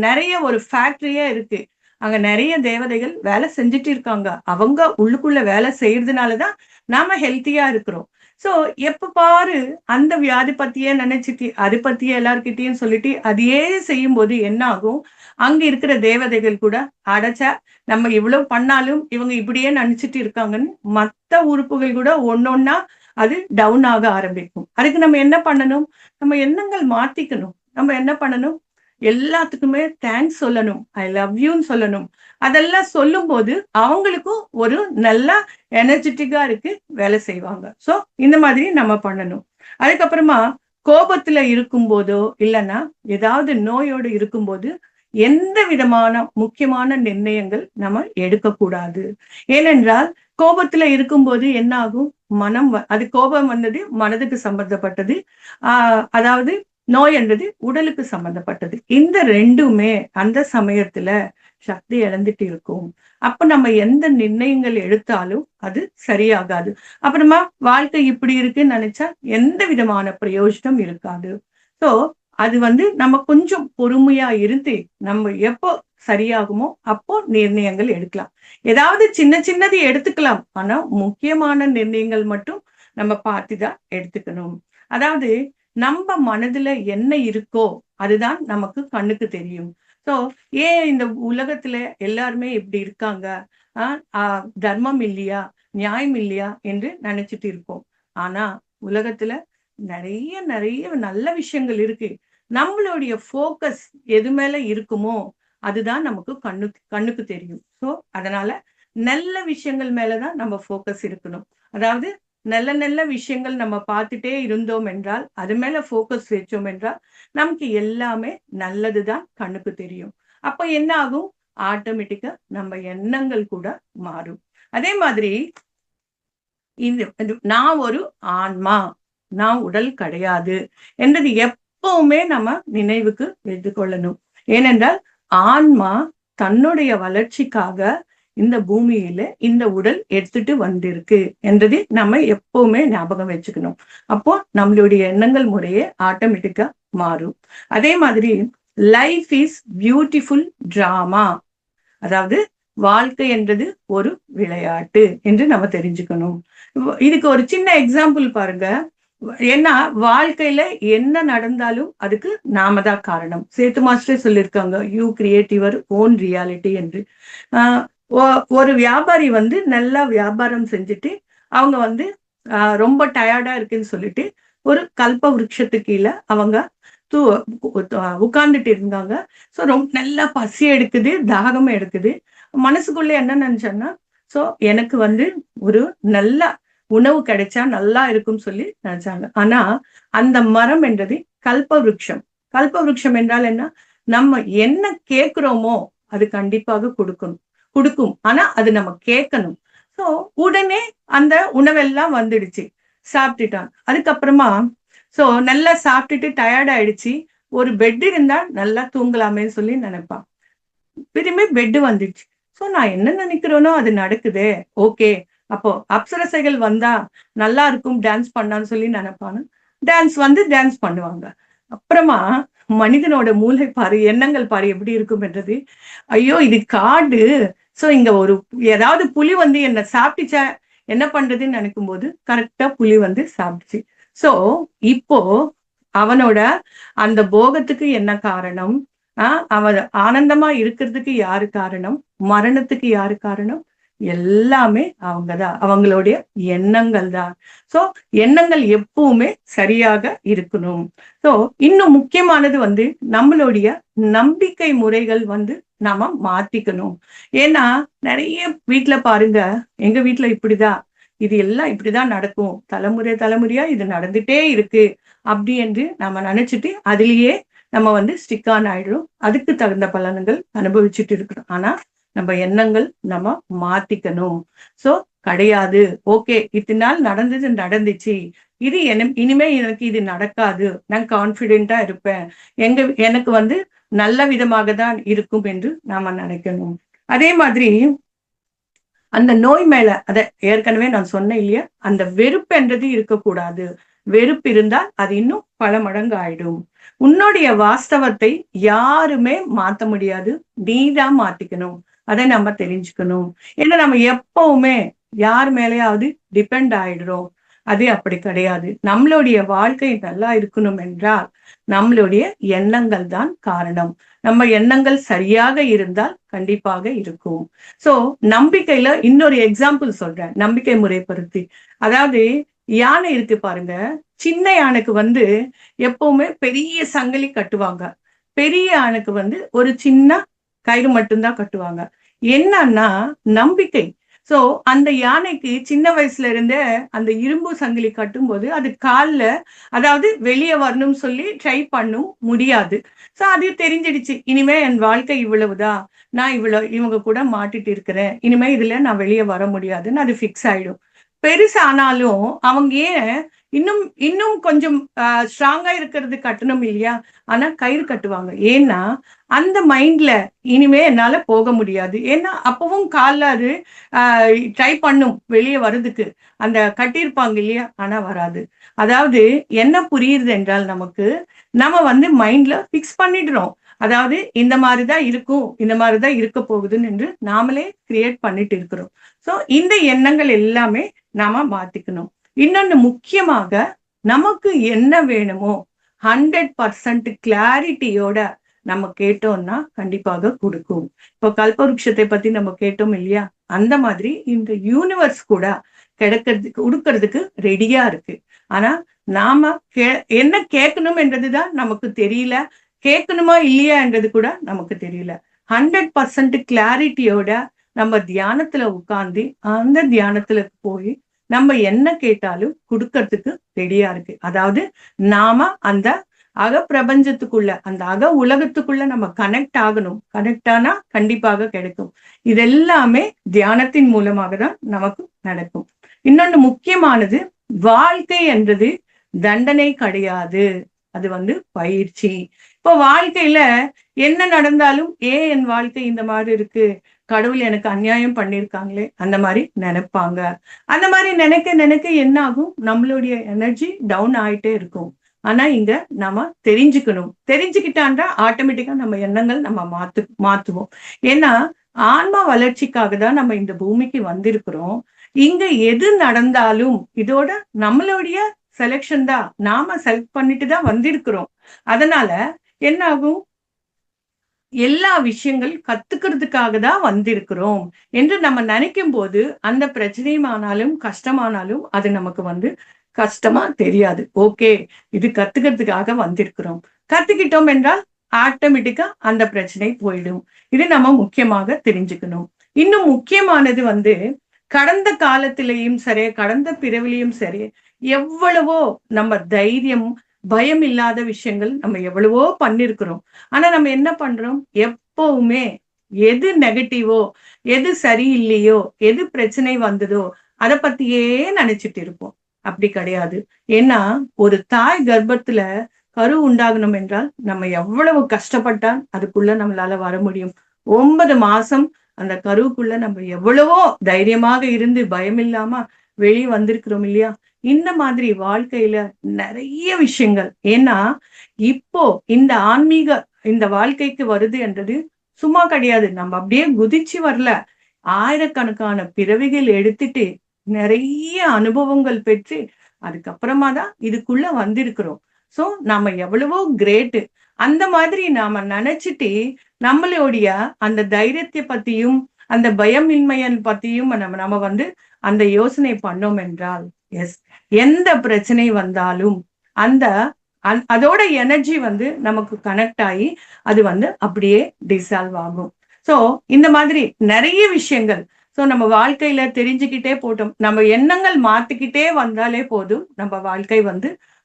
நிறைய ஒரு ஃபேக்டரியே இருக்கு, அங்க நிறைய தேவதைகள் வேலை செஞ்சுட்டு இருக்காங்க. அவங்க உள்ளுக்குள்ள வேலை செய்யறதுனாலதான் நாம ஹெல்த்தியா இருக்கிறோம். சோ எப்ப பாரு அந்த வியாதி பத்தியே நினைச்சிட்டு அது பத்தியே எல்லார்கிட்டயும் சொல்லிட்டு அதையே செய்யும் போது என்ன ஆகும், அங்க இருக்கிற தேவதைகள் கூட அடைச்சா நம்ம இவ்வளவு பண்ணாலும் இவங்க இப்படியே நினைச்சிட்டு இருக்காங்கன்னு மத்த உறுப்புகள் கூட ஒன்னொன்னா அது டவுன் ஆக ஆரம்பிக்கும். அதுக்கு நம்ம என்ன பண்ணணும், நம்ம எண்ணங்கள் மாத்திக்கணும். நம்ம என்ன பண்ணணும், எல்லாத்துக்குமே தேங்க்ஸ் சொல்லணும், ஐ லவ் யூன்னு சொல்லணும். அதெல்லாம் சொல்லும் போது அவங்களுக்கும் ஒரு நல்ல எனர்ஜெட்டிக்கா இருக்கு, வேலை செய்வாங்க. சோ இந்த மாதிரி நம்ம பண்ணணும். அதுக்கப்புறமா கோபத்துல இருக்கும் போதோ இல்லைன்னா ஏதாவது நோயோடு இருக்கும்போது எந்த விதமான முக்கியமான நிர்ணயங்கள் நம்ம எடுக்கக்கூடாது. ஏனென்றால் கோபத்துல இருக்கும்போது என்ன ஆகும், அது கோபம் வந்தது மனதுக்கு சம்பந்தப்பட்டது, அதாவது நோய் என்றது உடலுக்கு சம்பந்தப்பட்டது. இந்த ரெண்டுமே அந்த சமயத்துல சக்தி இழந்துட்டு இருக்கும். அப்ப நம்ம எந்த நிர்ணயங்கள் எடுத்தாலும் அது சரியாகாது. அப்புறமா வாழ்க்கை இப்படி இருக்குன்னு நினைச்சா எந்த விதமான பிரயோஜனம் இருக்காது. சோ அது வந்து நம்ம கொஞ்சம் பொறுமையா இருந்து நம்ம எப்போ சரியாகுமோ அப்போ நிர்ணயங்கள் எடுக்கலாம். ஏதாவது சின்ன சின்னது எடுத்துக்கலாம், ஆனா முக்கியமான நிர்ணயங்கள் மட்டும் நம்ம பார்த்துதான் எடுத்துக்கணும். அதாவது நம்ம மனதுல என்ன இருக்கோ அதுதான் நமக்கு கண்ணுக்கு தெரியும். சோ ஏன் இந்த உலகத்துல எல்லாருமே இப்படி இருக்காங்க, தர்மம் இல்லையா, நியாயம் இல்லையா என்று நினைச்சிட்டு இருப்போம். ஆனா உலகத்துல நிறைய நிறைய நல்ல விஷயங்கள் இருக்கு. நம்மளுடைய போக்கஸ் எது மேல இருக்குமோ அதுதான் நமக்கு கண்ணுக்கு தெரியும். சோ அதனால நல்ல விஷயங்கள் மேலதான் நம்ம போக்கஸ் இருக்கணும். அதாவது நல்ல நல்ல விஷயங்கள் நம்ம பார்த்துட்டே இருந்தோம் என்றால், அது மேல போக்கஸ் வச்சோம் என்றால் நமக்கு எல்லாமே நல்லதுதான் கண்ணுக்கு தெரியும். அப்ப என்ன ஆகும், ஆட்டோமேட்டிக்கா நம்ம எண்ணங்கள் கூட மாறும். அதே மாதிரி நான் ஒரு ஆன்மா, நான் உடல் கிடையாது என்றது எப்பவுமே நம்ம நினைவுக்கு வைத்துக் கொள்ளணும். ஏனென்றால் ஆன்மா தன்னுடைய வளர்ச்சிக்காக இந்த பூமியில இந்த உடல் எடுத்துட்டு வந்திருக்கு என்றது நம்ம எப்பவுமே ஞாபகம் வச்சுக்கணும். அப்போ நம்மளுடைய எண்ணங்கள் முறையே ஆட்டோமேட்டிக்கா மாறும். அதே மாதிரி லைஃப் இஸ் பியூட்டிஃபுல் டிராமா, அதாவது வாழ்க்கை என்றது ஒரு விளையாட்டு என்று நம்ம தெரிஞ்சுக்கணும். இதுக்கு ஒரு சின்ன எக்ஸாம்பிள் பாருங்க. ஏன்னா வாழ்க்கையில என்ன நடந்தாலும் அதுக்கு நாம தான் காரணம். சேத்து மாஸ்டர் சொல்லியிருக்காங்க, you create your own reality என்று. ஒரு வியாபாரி வந்து நல்லா வியாபாரம் செஞ்சுட்டு அவங்க வந்து ரொம்ப டயர்டா இருக்குன்னு சொல்லிட்டு ஒரு கல்ப விருட்சத்துக்கு கீழே அவங்க உட்கார்ந்துட்டு இருந்தாங்க. ஸோ ரொம்ப நல்லா பசி எடுக்குது, தாகமும் எடுக்குது. மனசுக்குள்ள என்ன நினைச்சேன்னா, சோ எனக்கு வந்து ஒரு நல்ல உணவு கிடைச்சா நல்லா இருக்கும் சொல்லி நினைச்சாங்க. ஆனா அந்த மரம் என்றது கல்பவருஷம். கல்பவருஷம் என்றால் என்ன? நம்ம என்ன கேட்கிறோமோ அது கண்டிப்பாக கொடுக்கும். ஆனா அது நம்ம கேட்கணும். சோ உடனே அந்த உணவெல்லாம் வந்துடுச்சு. சாப்பிட்டுட்டான். அதுக்கப்புறமா சோ நல்லா சாப்பிட்டுட்டு டயர்ட் ஆயிடுச்சு. ஒரு பெட் இருந்தா நல்லா தூங்கலாமேன்னு சொல்லி நினைப்பான். திரும்பி பெட் வந்துடுச்சு. சோ நான் என்ன நினைக்கிறேனோ அது நடக்குதே. ஓகே. அப்போ அப்சரசைகள் வந்தா நல்லா இருக்கும் டான்ஸ் பண்ணான்னு சொல்லி நினைப்பானு. டான்ஸ் பண்ணுவாங்க. அப்புறமா மனிதனோட மூளை பாரு, எண்ணங்கள் பாரு எப்படி இருக்கும் என்றது. ஐயோ இது காடு. சோ இங்க ஏதாவது புலி வந்து என்ன சாப்பிட்டுச்சா என்ன பண்றதுன்னு நினைக்கும் போது கரெக்டா புலி வந்து சாப்பிடுச்சு. சோ இப்போ அவனோட அந்த போகத்துக்கு என்ன காரணம்? அவன் ஆனந்தமா இருக்கிறதுக்கு யாரு காரணம்? மரணத்துக்கு யாரு காரணம்? எல்லாமே அவங்கதான். அவங்களுடைய எண்ணங்கள் தான். சோ எண்ணங்கள் எப்பவுமே சரியாக இருக்கணும். சோ இன்னும் முக்கியமானது வந்து நம்மளுடைய நம்பிக்கை முறைகள் வந்து நாம மாத்திக்கணும். ஏன்னா நிறைய வீட்டுல பாருங்க, எங்க வீட்டுல இப்படிதான், இது எல்லாம் இப்படிதான் நடக்கும், தலைமுறையா இது நடந்துட்டே இருக்கு அப்படி என்று நம்ம நினைச்சிட்டு அதுலயே நம்ம வந்து ஸ்டிக் ஆன் ஆயிடும். அதுக்கு தகுந்த பலன்கள் அனுபவிச்சுட்டு இருக்கிறோம். ஆனா நம்ம எண்ணங்கள் நம்ம மாத்திக்கணும். சோ கிடையாது. ஓகே, இத்தனை நாள் நடந்துச்சு. இது இனிமே எனக்கு இது நடக்காது. நான் கான்பிடென்டா இருப்பேன். எனக்கு வந்து நல்ல விதமாக தான் இருக்கும் என்று நாம நினைக்கணும். அதே மாதிரி அந்த நோய் மேல அத ஏற்கனவே நான் சொன்னேன் இல்லையா, அந்த வெறுப்பு என்றது இருக்கக்கூடாது. வெறுப்பு இருந்தால் அது இன்னும் பல மடங்கு ஆயிடும். உன்னுடைய வாஸ்தவத்தை யாருமே மாத்த முடியாது. நீதான் மாத்திக்கணும். அதை நம்ம தெரிஞ்சுக்கணும். ஏன்னா நம்ம எப்பவுமே யார் மேலேயாவது டிபெண்ட் ஆயிடுறோம். அது அப்படி கிடையாது. நம்மளுடைய வாழ்க்கை நல்லா இருக்கணும் என்றால் நம்மளுடைய எண்ணங்கள் தான் காரணம். நம்ம எண்ணங்கள் சரியாக இருந்தால் கண்டிப்பாக இருக்கும். சோ நம்பிக்கையில இன்னொரு எக்ஸாம்பிள் சொல்றேன், நம்பிக்கை முறை பருத்தி. அதாவது யானை இருக்கு பாருங்க. சின்ன யானைக்கு வந்து எப்பவுமே பெரிய சங்கிலி கட்டுவாங்க. பெரிய யானைக்கு வந்து ஒரு சின்ன கயிறு மட்டும்தான் கட்டுவாங்க. என்னன்னா நம்பிக்கை. சோ அந்த யானைக்கு சின்ன வயசுல இருந்தே அந்த இரும்பு சங்கிலி கட்டும் போது அது கால்ல, அதாவது வெளியே வரணும்னு சொல்லி ட்ரை பண்ணும், முடியாது. சோ அது தெரிஞ்சிடுச்சு, இனிமே என் வாழ்க்கை இவ்வளவுதான், நான் இவங்க கூட மாட்டிட்டு இருக்கிறேன், இனிமே இதுல நான் வெளியே வர முடியாதுன்னு அது பிக்ஸ் ஆயிடும். பெருசானாலும் அவங்க ஏன் இன்னும் இன்னும் கொஞ்சம் ஸ்ட்ராங்கா இருக்கிறது கட்டணும் இல்லையா? ஆனா கயிறு கட்டுவாங்க. ஏன்னா அந்த மைண்ட்ல இனிமே என்னால போக முடியாது. ஏன்னா அப்பவும் கால்ல அது ட்ரை பண்ணும் வெளியே வர்றதுக்கு. அந்த கட்டியிருப்பாங்க இல்லையா, ஆனா வராது. அதாவது என்ன புரியுது என்றால் நமக்கு, நம்ம வந்து மைண்ட்ல பிக்ஸ் பண்ணிடுறோம். அதாவது இந்த மாதிரிதான் இருக்கும், இந்த மாதிரிதான் இருக்க போகுதுன்னு என்று நாமளே கிரியேட் பண்ணிட்டு இருக்கிறோம். சோ இந்த எண்ணங்கள் எல்லாமே நாம மாத்திக்கணும். இன்னொன்னு முக்கியமாக, நமக்கு என்ன வேணுமோ 100% கிளாரிட்டியோட நம்ம கேட்டோம்னா கண்டிப்பாக கொடுக்கும். இப்போ கல்பவருஷத்தை பத்தி நம்ம கேட்டோம் இல்லையா, அந்த மாதிரி இந்த யூனிவர்ஸ் கூட கொடுக்கறதுக்கு ரெடியா இருக்கு. ஆனா நாம என்ன கேட்கணும் என்றதுதான் நமக்கு தெரியல. கேட்கணுமா இல்லையா என்றது கூட நமக்கு தெரியல. 100% கிளாரிட்டியோட நம்ம தியானத்துல உட்கார்ந்து அந்த தியானத்துல போய் நம்ம என்ன கேட்டாலும் கொடுக்கறதுக்கு ரெடியா இருக்கு. அதாவது நாம அந்த அக பிரபஞ்சத்துக்குள்ள, அந்த அக உலகத்துக்குள்ள நம்ம கனெக்ட் ஆகணும். கனெக்ட் ஆனா கண்டிப்பாக கிடைக்கும். இதெல்லாமே தியானத்தின் மூலமாக தான் நமக்கு நடக்கும். இன்னொன்னு முக்கியமானது, வாழ்க்கை என்றது தண்டனை கிடையாது, அது வந்து பயிற்சி. இப்போ வாழ்க்கையில என்ன நடந்தாலும் என் வாழ்க்கை இந்த மாதிரி இருக்கு, கடவுள் எனக்கு அநியாயம் பண்ணிருக்காங்களே அந்த மாதிரி நினைப்பாங்க. அந்த மாதிரி நினைக்க நினைக்க என்ன ஆகும், நம்மளுடைய எனர்ஜி டவுன் ஆயிட்டே இருக்கும். ஆனா இங்க நம்ம தெரிஞ்சுக்கணும். தெரிஞ்சுக்கிட்டாண்டா ஆட்டோமேட்டிக்கா நம்ம எண்ணங்கள் நம்ம மாத்துவோம். ஏன்னா ஆன்மா வளர்ச்சிக்காக தான் நம்ம இந்த பூமிக்கு வந்திருக்கிறோம். இங்க எது நடந்தாலும் இதோட நம்மளுடைய செலெக்ஷன் தான், நாம செலக்ட் பண்ணிட்டு தான் வந்திருக்கிறோம். அதனால என்ன ஆகும், எல்லா விஷயங்கள் கத்துக்கிறதுக்காக தான் வந்திருக்கிறோம் என்று நம்ம நினைக்கும் போது அந்த பிரச்சனையுமானாலும் கஷ்டமானாலும் அது நமக்கு வந்து கஷ்டமா தெரியாது. ஓகே, இது கத்துக்கிறதுக்காக வந்திருக்கிறோம். கத்துக்கிட்டோம் என்றால் ஆட்டோமேட்டிக்கா அந்த பிரச்சனை போயிடும். இது நம்ம முக்கியமாக தெரிஞ்சுக்கணும். இன்னும் முக்கியமானது கடந்த காலத்திலையும் சரி, கடந்த பிறவிலையும் சரி, எவ்வளவோ நம்ம தைரியம், பயம் இல்லாத விஷயங்கள் நம்ம எவ்வளவோ பண்ணிருக்கிறோம். ஆனா நம்ம என்ன பண்றோம்? எப்பவுமே எது நெகட்டிவோ, எது சரியில்லையோ, எது பிரச்சனை வந்ததோ, அத பத்தியே நினைச்சிட்டு இருப்போம். அப்படி கிடையாது. ஏன்னா, ஒரு தாய் கர்ப்பத்துல கரு உண்டாகணும் என்றால், நம்ம எவ்வளவு கஷ்டப்பட்டா அதுக்குள்ள நம்மளால வர முடியும். 9 மாசம் அந்த கருவுக்குள்ள நம்ம எவ்வளவோ தைரியமாக இருந்து பயமில்லாம வெளிய வந்திருக்கிறோம் இல்லையா? இந்த மாதிரி வாழ்க்கையில நெறைய விஷயங்கள். ஏன்னா, இப்போ இந்த ஆன்மீக இந்த வாழ்க்கைக்கு வருது என்றது சும்மா கிடையாது. நம்ம அப்படியே குதிச்சு வரல. ஆயிரக்கணக்கான பிறவிகள் எடுத்துட்டு, நெறைய அனுபவங்கள் பெற்று, அதுக்கப்புறமா தான் இதுக்குள்ள வந்திருக்கிறோம். சோ, நாம எவ்வளவோ கிரேட்டு. அந்த மாதிரி நாம நெனச்சுட்டு, நம்மளுடைய அந்த தைரியத்த பத்தியும், அந்த பயமின்மையன் பத்தியும் நம்ம நம்ம அந்த யோசனை பண்ணோம் என்றால், எஸ், எந்த பிரச்சனை வந்தாலும், அந்த அதோட எனர்ஜி நமக்கு கனெக்ட் ஆயி, அது அப்படியே டிசால்வ் ஆகும். சோ, இந்த மாதிரி நெறைய விஷயங்கள். சோ, நம்ம வாழ்க்கையில தெரிஞ்சுக்கிட்டே போட்டோம். நம்ம எண்ணங்கள் மாத்திக்கிட்டே வந்தாலே போதும். நம்ம வாழ்க்கை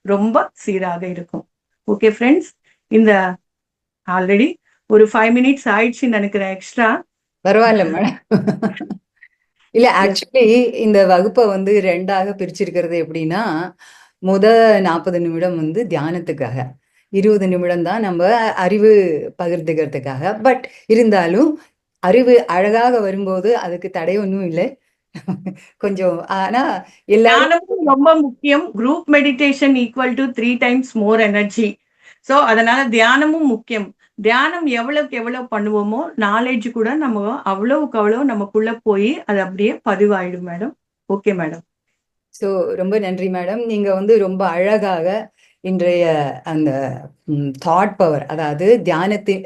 ரொம்ப சீராக இருக்கும். ஓகே ஃப்ரெண்ட்ஸ், இந்த ஆல்ரெடி ஒரு 5 மினிட்ஸ் ஆயிடுச்சுன்னு நினைக்கிறேன் எக்ஸ்ட்ரா. பரவாயில்ல மேடம். இல்ல ஆக்சுவலி இந்த வகுப்பை 2ஆக பிரிச்சிருக்கிறது எப்படின்னா, முத 40 நிமிடம் தியானத்துக்காக, 20 நிமிடம் தான் நம்ம அறிவு பகிர்ந்துக்கிறதுக்காக. பட் இருந்தாலும் அறிவு அழகாக வரும்போது அதுக்கு தடை ஒன்றும் இல்லை. கொஞ்சம் ஆனா எல்லாரும் தியானமும் ரொம்ப முக்கியம். Group meditation equal to 3 times more energy. So, அதனால தியானமும் முக்கியம். தியானம் எவ்வளவுக்கு எவ்வளவு பண்ணுவோமோ, நாலேஜ் கூட நம்ம அவ்வளவுக்கு அவ்வளவு நமக்குள்ள போய் அது அப்படியே பதிவாயிடும் மேடம். Okay madam. ஸோ ரொம்ப நன்றி மேடம். நீங்க ரொம்ப அழகாக இன்றைய அந்த தாட் பவர், அதாவது தியானத்தின்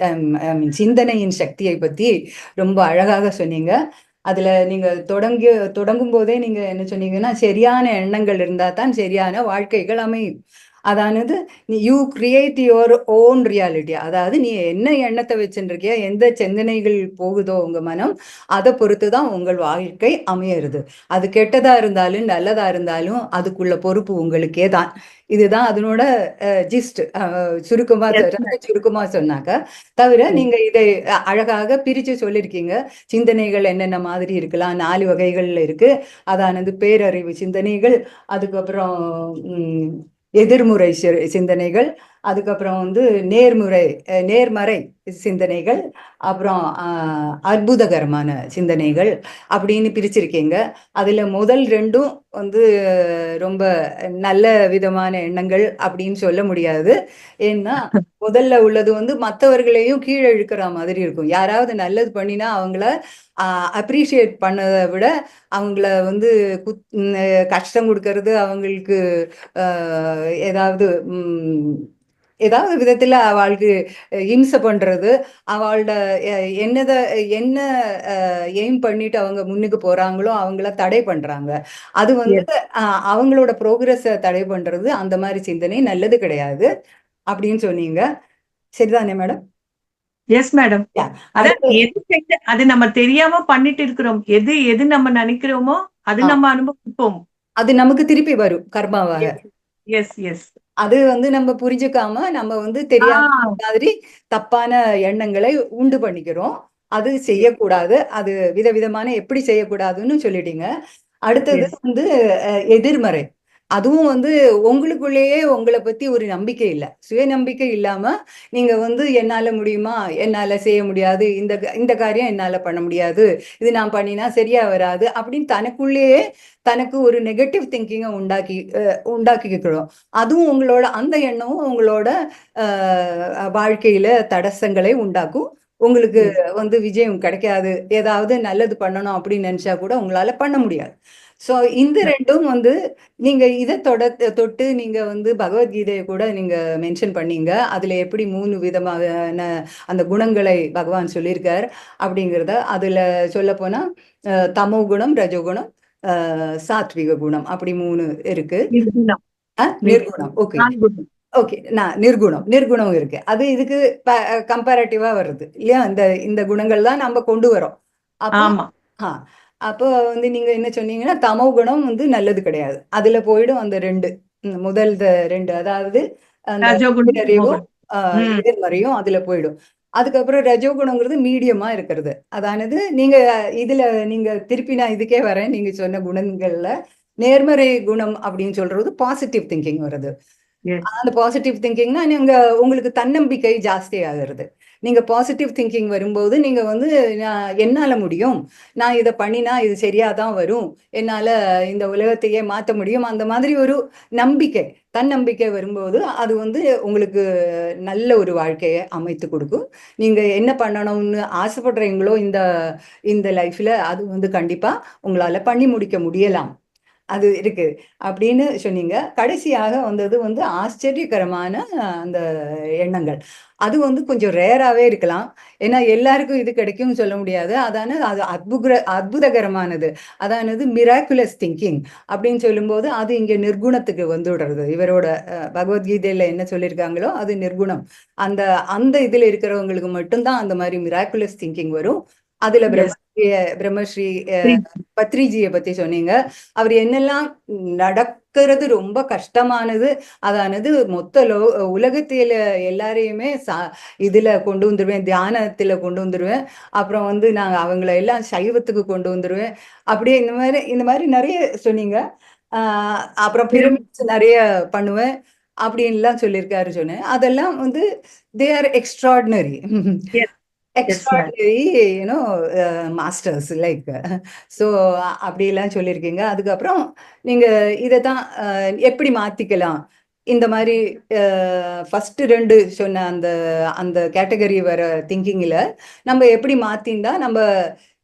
சிந்தனையின் சக்தியை பத்தி ரொம்ப அழகாக சொன்னீங்க. அதுல நீங்க தொடங்கும் போதே நீங்க என்ன சொன்னீங்கன்னா, சரியான எண்ணங்கள் இருந்தா தான் சரியான வாழ்க்கைகள் அமையும். அதானது you create your own reality. அதாவது நீ என்ன எண்ணத்தை வச்சுருக்கியா, எந்த சிந்தனைகள் போகுதோ உங்க மனம், அதை பொறுத்து தான் உங்கள் வாழ்க்கை அமையிறது. அது கெட்டதா இருந்தாலும் நல்லதா இருந்தாலும் அதுக்குள்ள பொறுப்பு உங்களுக்கே தான். இதுதான் அதனோட ஜிஸ்ட். சுருக்கமா சொன்னாக்க தவிர நீங்க இதை அழகாக பிரிச்சு சொல்லியிருக்கீங்க. சிந்தனைகள் என்னென்ன மாதிரி இருக்கலாம், 4 வகைகள்ல இருக்கு. அதானது பேரறிவு சிந்தனைகள், அதுக்கப்புறம் எதிர்முறை சிந்தனைகள், அதுக்கப்புறம் நேர்மறை சிந்தனைகள், அப்புறம் அற்புதகரமான சிந்தனைகள் அப்படின்னு பிரிச்சிருக்கீங்க. அதுல முதல் 2ம் ரொம்ப நல்ல விதமான எண்ணங்கள் அப்படின்னு சொல்ல முடியாது. ஏன்னா முதல்ல உள்ளது மற்றவர்களையும் கீழே இழுக்கிற மாதிரி இருக்கும். யாராவது நல்லது பண்ணினா அவங்கள அப்ரிஷியேட் பண்ணதை விட அவங்கள கஷ்டம் கொடுக்கறது, அவங்களுக்கு ஏதாவது ஏதாவது விதத்துல அவளுக்கு இம்சை பண்றது, அவளோட என்ன எய்ம் பண்ணிட்டு அவங்க முன்னுக்கு போறாங்களோ அவங்கள தடை பண்றாங்க. அது அவங்களோட ப்ரோக்ரஸ தடை பண்றது. அந்த மாதிரி சிந்தனை நல்லது கிடையாது அப்படின்னு சொன்னீங்க. சரிதானே மேடம்? Yes madam. அது நம்ம தெரியாம பண்ணிட்டு இருக்கிறோம். எது நம்ம நினைக்கிறோமோ அது நம்ம அனுபவிப்போம். அது நமக்கு திருப்பி வரும் கர்மாவாக. S S. அது நம்ம புரிஞ்சுக்காம நம்ம தெரியாம மாதிரி தப்பான எண்ணங்களை உண்டு பண்ணிக்கிறோம். அது செய்யக்கூடாது. அது விதவிதமான எப்படி செய்யக்கூடாதுன்னு சொல்லிட்டீங்க. அடுத்தது எதிர்மறை. அதுவும் உங்களுக்குள்ளேயே உங்களை பத்தி ஒரு நம்பிக்கை இல்லை, சுயநம்பிக்கை இல்லாம நீங்க என்னால முடியுமா, என்னால செய்ய முடியாது, இந்த காரியம் என்னால பண்ண முடியாது, இது நான் பண்ணினா சரியா வராது அப்படின்னு தனக்குள்ளேயே தனக்கு ஒரு நெகட்டிவ் திங்கிங்கை உண்டாக்கிக்கிறோம். அதுவும் உங்களோட அந்த எண்ணமும் உங்களோட வாழ்க்கையில தடசங்களை உண்டாக்கும். உங்களுக்கு விஜயம் கிடைக்காது. ஏதாவது நல்லது பண்ணணும் அப்படின்னு நினைச்சா கூட உங்களால பண்ண முடியாது. ஸோ இந்த 2ம் நீங்க இதை தொட்டு நீங்க பகவத்கீதையை கூட நீங்க மென்ஷன் பண்ணீங்க. அதுல எப்படி 3 விதமான அந்த குணங்களை பகவான் சொல்லியிருக்கார் அப்படிங்கிறத. அதுல சொல்ல போனா தமோ குணம், ரஜோகுணம், சாத்விக குணம், அப்படி 3 இருக்கு. நிர்குணம். Okay okay. நிர்குணம் இருக்கு. அது இதுக்கு கம்பேரட்டிவா வருது இல்லையா? இந்த குணங்கள் தான் நம்ம கொண்டு வரோம். அப்போ ஆமா. ஆ அப்போ வந்து நீங்க என்ன சொன்னீங்கன்னா, தமோ குணம் வந்து நல்லது கிடையாது. அதுல போயிடும் அந்த 2 முதல் 2 அதாவது அந்த ரஜோகுணம், அறிவும், தமோகுணம். ம். எதிர்மறையும் அதுல போயிடும். அதுக்கப்புறம் ரஜோகுணங்கிறது மீடியமா இருக்கிறது. அதானது நீங்க இதுல நீங்க திருப்பி நான் இதுக்கே வரேன். நீங்க சொன்ன குணங்கள்ல நேர்மறை குணம் அப்படின்னு சொல்றது பாசிட்டிவ் திங்கிங் வருது. எஸ். அந்த பாசிட்டிவ் திங்கிங்னா நீங்க உங்களுக்கு தன்னம்பிக்கை ஜாஸ்தி ஆகிறது. நீங்க பாசிட்டிவ் திங்கிங் வரும்போது நீங்க வந்து என்னால முடியும், நான் இதை பண்ணினா இது சரியா தான் வரும், என்னால இந்த உலகத்தையே மாற்ற முடியும், அந்த மாதிரி ஒரு நம்பிக்கை தன்னம்பிக்கை வரும்போது அது வந்து உங்களுக்கு நல்ல ஒரு வாழ்க்கையை அமைத்து கொடுக்கும். நீங்க என்ன பண்ணணும்னு ஆசைப்படுறீங்களோ இந்த இந்த லைஃப்ல அது வந்து கண்டிப்பா உங்களால பண்ணி முடிக்க முடியலாம். அது இருக்கு அப்படின்னு சொன்னீங்க. கடைசியாக வந்தது வந்து ஆச்சரியகரமான அந்த எண்ணங்கள். அது வந்து கொஞ்சம் ரேராவே இருக்கலாம். ஏன்னா எல்லாருக்கும் இது கிடைக்கும்னு சொல்ல முடியாது. அதான அது அற்புதகரமானது. அதானது மிராக்குலஸ் திங்கிங் அப்படின்னு சொல்லும்போது, அது இங்க நிர்குணத்துக்கு வந்துடுறது. இவரோட பகவத்கீதையில என்ன சொல்லியிருக்காங்களோ, அது நிர்குணம். அந்த அந்த இதுல இருக்கிறவங்களுக்கு மட்டும் தான் அந்த மாரி மிராக்குலஸ் திங்கிங் வரும். அதுல எஸ். பிரம்மஸ்ரீ பத்ரிஜிய பத்தி சொன்னீங்க. அவர் என்னெல்லாம் நடக்கிறது ரொம்ப கஷ்டமானது. அதானது மொத்த உலகத்தில எல்லாரையுமே இதுல கொண்டு வந்துருவேன், தியானத்துல கொண்டு வந்துருவேன். அப்புறம் வந்து நான் அவங்கள எல்லாம் சைவத்துக்கு கொண்டு வந்துருவேன். அப்படியே இந்த மாதிரி நிறைய சொன்னீங்க. அப்புறம் பிரமிட்ஸ் நிறைய பண்ணுவேன் அப்படின்லாம் சொல்லியிருக்காரு சொன்னேன். அதெல்லாம் வந்து they are extraordinary. Yes. Yes madam. Extraordinary you know masters like. So அப்படிலாம் சொல்லியிருக்கீங்க. அதுக்கப்புறம் நீங்க இதை தான் எப்படி மாத்திக்கலாம் இந்த மாதிரி ஃபர்ஸ்ட் 2 சொன்ன அந்த அந்த கேட்டகரி வர திங்கிங்கில் நம்ம எப்படி மாத்திந்தா நம்ம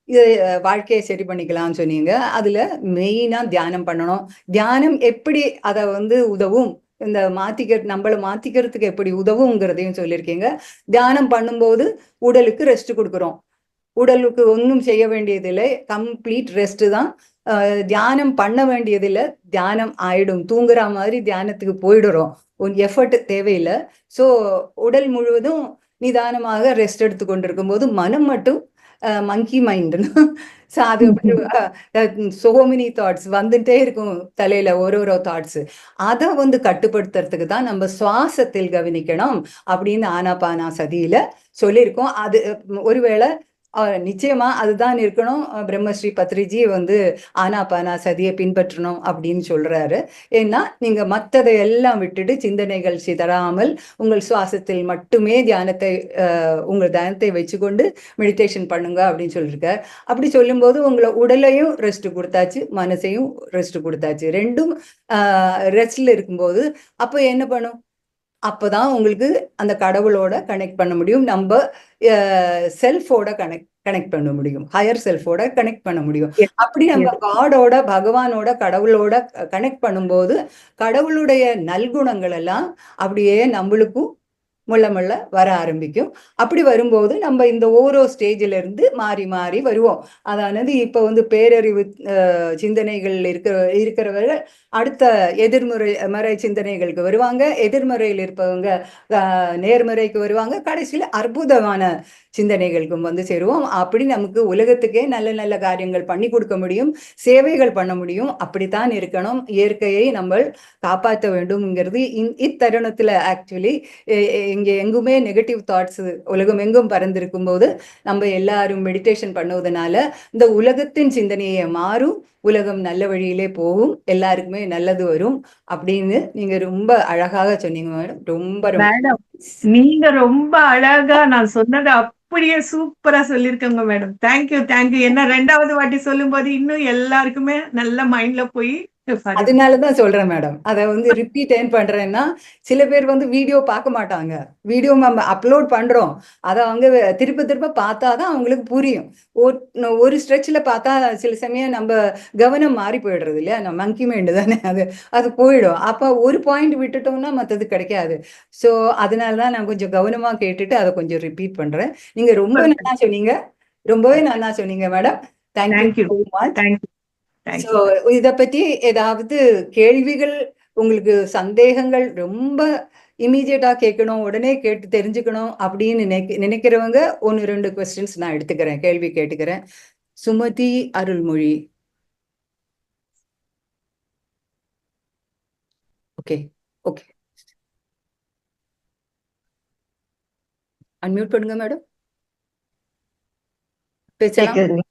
இது வாழ்க்கையை சரி பண்ணிக்கலாம்னு சொன்னீங்க. அதுல மெயினா தியானம் பண்ணணும். தியானம் எப்படி அதை வந்து உதவும், இந்த நம்மளை மாத்திக்கிறதுக்கு எப்படி உதவுங்கிறதையும் சொல்லியிருக்கீங்க. தியானம் பண்ணும்போது உடலுக்கு ரெஸ்ட் கொடுக்குறோம். உடலுக்கு ஒன்றும் செய்ய வேண்டியதில்லை, கம்ப்ளீட் ரெஸ்ட் தான். தியானம் பண்ண வேண்டியதில்லை, தியானம் ஆயிடும். தூங்குற மாதிரி தியானத்துக்கு போயிடுறோம். எஃபர்ட் தேவையில்லை. ஸோ உடல் முழுவதும் நிதானமாக ரெஸ்ட் எடுத்து கொண்டிருக்கும் போது மனம் மட்டும் மங்கி மைண்ட். ஸோ அது சோ மெனி தாட்ஸ் வந்துட்டே இருக்கும் தலையில, ஒரு ஒரு தாட்ஸ். அதை வந்து கட்டுப்படுத்துறதுக்கு தான் நம்ம சுவாசத்தில் கவனிக்கணும் அப்படின்னு ஆனாபானா சதியில சொல்லியிருக்கோம். அது ஒருவேளை நிச்சயமா அதுதான் இருக்கணும். பிரம்மஸ்ரீ பத்ரிஜி வந்து ஆனாபானா சதியை பின்பற்றணும் அப்படின்னு சொல்றாரு. ஏன்னா நீங்க மற்றதை எல்லாம் விட்டுட்டு சிந்தனைகள் சிதறாமல் உங்கள் சுவாசத்தில் மட்டுமே உங்கள் தியானத்தை வச்சுக்கொண்டு மெடிடேஷன் பண்ணுங்க அப்படின்னு சொல்லியிருக்கார். அப்படி சொல்லும்போது உங்களை உடலையும் ரெஸ்ட் கொடுத்தாச்சு, மனசையும் ரெஸ்ட் கொடுத்தாச்சு. ரெண்டும் ரெஸ்ட்ல இருக்கும்போது அப்போ என்ன பண்ணும், அப்பதான் உங்களுக்கு அந்த கடவுளோட கனெக்ட் பண்ண முடியும். நம்ம செல்ஃபோட கனெக்ட் பண்ண முடியும், ஹையர் செல்ஃபோட கனெக்ட் பண்ண முடியும். எஸ். அப்படி நம்ம எஸ். காடோட, பகவானோட, கடவுளோட கனெக்ட் பண்ணும்போது கடவுளுடைய நல்குணங்கள் எல்லாம் அப்படியே நம்மளுக்கும் முள்ள முள்ள வர ஆரம்பிக்கும். அப்படி வரும்போது நம்ம இந்த ஓரோ ஸ்டேஜில இருந்து மாறி மாறி வருவோம். அதானது இப்ப வந்து பேரறிவு சிந்தனைகள் இருக்கிறவர்கள் அடுத்த மறை சிந்தனைகளுக்கு வருவாங்க. எதிர்மறையில் இருப்பவங்க நேர்மறைக்கு வருவாங்க. கடைசியில் அற்புதமான சிந்தனைகளுக்கும் வந்து சேருவோம். அப்படி நமக்கு உலகத்துக்கே நல்ல நல்ல காரியங்கள் பண்ணி கொடுக்க முடியும், சேவைகள் பண்ண முடியும். அப்படித்தான் இருக்கணும். இயற்கையை நம்ம காப்பாற்ற வேண்டும்ங்கிறது இத்தருணத்துல ஆக்சுவலி இங்கே எங்குமே நெகட்டிவ் தாட்ஸ் உலகம் எங்கும் பறந்திருக்கும் போது நம்ம எல்லாரும் மெடிடேஷன் பண்ணுவதனால இந்த உலகத்தின் சிந்தனையை மாறும், உலகம் நல்ல வழியிலே போகும், எல்லாருக்குமே நல்லது வரும் அப்படின்னு நீங்க ரொம்ப அழகாக சொன்னீங்க மேடம். ரொம்ப ரொம்ப மேடம், நீங்க ரொம்ப அழகா நான் சொன்னதை அப்படியே சூப்பரா சொல்லியிருக்கங்க மேடம். Thank you, thank you. என்ன 2வது வாட்டி சொல்லும்போது இன்னும் எல்லாருக்குமே நல்ல மைண்ட்ல போய் பதியும். அதனாலதான் சொல்றேன் மேடம். அதை வந்து ரிப்பீட் ஏன் பண்றேன்னா, சில பேர் வந்து வீடியோ பார்க்க மாட்டாங்க. வீடியோ நம்ம அப்லோட் பண்றோம், அதை அவங்க திருப்ப திருப்ப பார்த்தாதான் அவங்களுக்கு புரியும். ஒரு ஸ்ட்ரெச்ல பார்த்தா சில சமயம் நம்ம கவனம் மாறி போயிடுறது இல்லையா, நம்ம மங்கி மைண்டு தானே அது, அது போயிடும். அப்ப ஒரு பாயிண்ட் விட்டுட்டோம்னா மற்றது கிடைக்காது. ஸோ அதனாலதான் நான் கொஞ்சம் கவனமா கேட்டுட்டு அதை கொஞ்சம் ரிப்பீட் பண்றேன். நீங்க ரொம்ப நல்லா சொன்னீங்க, ரொம்பவே நல்லா சொன்னீங்க madam. Thank you thank you, so much. Thank you, so thank you. இத பத்தி ஏதாவது கேள்விகள், உங்களுக்கு சந்தேகங்கள் ரொம்ப இமீடியட்டா கேட்கணும், உடனே கேட்டு தெரிஞ்சுக்கணும் அப்படின்னு நினைக்கிறவங்க 1, 2 கொஸ்டின்ஸ் நான் எடுத்துக்கிறேன், கேள்வி கேட்டுக்கிறேன். Sumathi Arulmozhi. Okay okay, unmute பண்ணுங்க மேடம், பேசலாம். கேக்குதுங்க.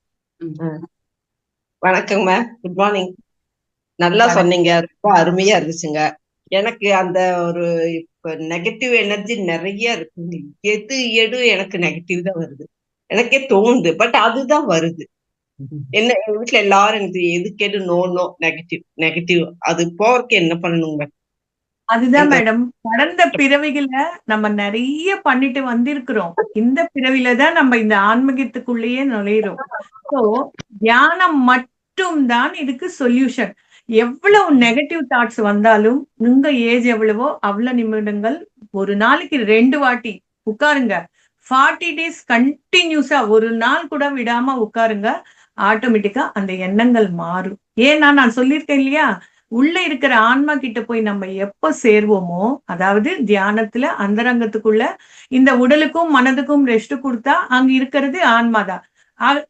வணக்கங்க, குட் மார்னிங். நல்லா சொன்னீங்க, ரொம்ப அருமையா இருந்துச்சுங்க. எனக்கு அந்த ஒரு இப்ப நெகட்டிவ் எனர்ஜி நிறைய இருக்குங்க. எது எடு எனக்கு நெகட்டிவ் தான் வருது, எனக்கே தோணுது. பட் அதுதான் வருது. என்ன எங்க வீட்டுல எல்லாரும் எனக்கு எதுக்கு எடு நோ நோ நெகட்டிவ் நெகட்டிவ், அது போறதுக்கு என்ன பண்ணணுங்க? அதுதான் மேடம், கடந்த பிறவிகள நம்ம நிறைய பண்ணிட்டு வந்திருக்கிறோம். இந்த பிறவில தான் நம்ம இந்த ஆன்மீகத்துக்குள்ளேயே நுழையிறோம். சோ தியானம் மட்டும் தான் இதுக்கு சொல்யூஷன். எவ்வளவு நெகட்டிவ் தாட்ஸ் வந்தாலும் உங்க ஏஜ் எவ்வளவோ அவ்வளவு நிமிடங்கள், ஒரு நாளைக்கு 2 வாட்டி உட்காருங்க. 40 டேஸ் கண்டினியூஸா ஒரு நாள் கூட விடாம உட்காருங்க. ஆட்டோமேட்டிக்கா அந்த எண்ணங்கள் மாறும். ஏன்னா நான் சொல்லியிருக்கேன் இல்லையா, உள்ள இருக்கிற ஆன்மா கிட்ட போய் நம்ம எப்ப சேர்வோமோ, அதாவது தியானத்துல அந்தரங்கத்துக்குள்ள இந்த உடலுக்கும் மனதுக்கும் ரெஸ்ட் கொடுத்தா அங்க இருக்கிறது ஆன்மாதான்.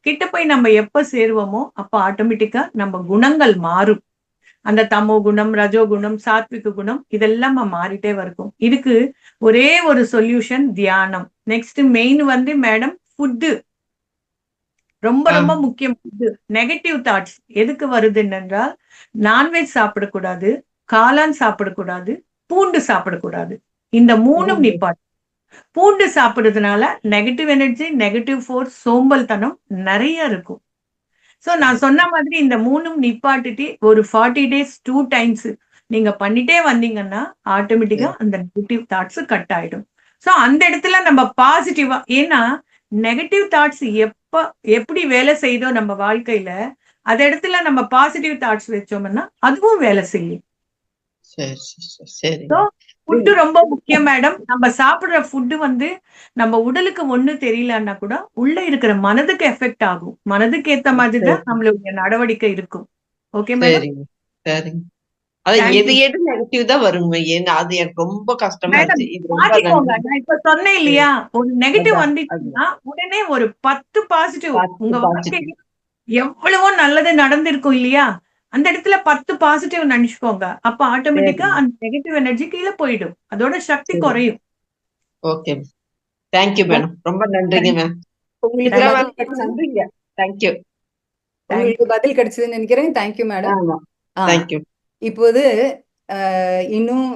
கிட்ட போய் நம்ம எப்ப சேருவோமோ அப்ப ஆட்டோமேட்டிக்கா நம்ம குணங்கள் மாறும். அந்த தமோ குணம், ரஜோ குணம், சாத்விக குணம் இதெல்லாம் மாறிட்டே இருக்கும். இதுக்கு ஒரே ஒரு சொல்யூஷன் தியானம். நெக்ஸ்ட் மெயின் வந்து மேடம் ஃபுட்டு ரொம்ப ரொம்ப முக்கியம். நெகட்டிவ் தாட்ஸ் எதுக்கு வருது என்றால், நான்வெஜ் சாப்பிடக்கூடாது, காளான் சாப்பிடக்கூடாது, பூண்டு சாப்பிடக்கூடாது. இந்த 3ம் நிப்பாட்டு. பூண்டு சாப்பிடுறதுனால நெகட்டிவ் எனர்ஜி, நெகட்டிவ் ஃபோர்ஸ், சோம்பல்தனம் நிறைய இருக்கும். சோ நான் சொன்ன மாதிரி இந்த 3ம் நிப்பாட்டிட்டு ஒரு 40 டேஸ் 2 டைம்ஸ் நீங்க பண்ணிட்டே வந்தீங்கன்னா ஆட்டோமேட்டிக்கா அந்த நெகட்டிவ் தாட்ஸ் கட் ஆயிடும். சோ அந்த இடத்துல நம்ம பாசிட்டிவா, ஏன்னா நெகட்டிவ் தாட்ஸ் எப்படி வேலை செய்தோ நம்ம வாழ்க்கையில, அந்த இடத்துல நம்ம பாசிட்டிவ் தாட்ஸ் வச்சோம்னா அதுவும் வேலை செய்யும். ஃபுட்டு ரொம்ப முக்கியம் மேடம். நம்ம சாப்பிடுற ஃபுட்டு வந்து நம்ம உடலுக்கு ஒண்ணு தெரியலன்னா கூட உள்ள இருக்கிற மனதுக்கு எஃபெக்ட் ஆகும். மனதுக்கு ஏத்த மாதிரி தான் நம்மளுடைய நடவடிக்கை இருக்கும். Okay madam? சரிங்க. அது எது எது நெகட்டிவ் தான் வரும். ஏன்னா அது எனக்கு ரொம்ப கஷ்டமா மேடம் இருந்துச்சு. மாத்திக்கோங்க. நான் இப்ப சொன்னேன் இல்லையா, ஒரு நெகட்டிவ் வந்துச்சுன்னா உடனே ஒரு 10 பாசிட்டிவ் உங்க வாழ்க்கையில எவ்வளவோ நல்லது நடந்திருக்கும் இல்லையா, அந்த இடத்துல 10 பாசிட்டிவ் நினைச்சுக்கோங்க. அப்ப ஆட்டோமேட்டிக்கா அந்த நெகட்டிவ் எனர்ஜி கீழே போயிடும், அதோட சக்தி குறையும். ஓகே, தேங்க்யூ மேடம், ரொம்ப நன்றிங்க மேம். உங்களுக்கு தேங்க்யூ. உங்களுக்கு பதில் கிடைச்சதுன்னு நினைக்கிறேன். Thank you madam. தேங்க்யூ. இப்போது இன்னும்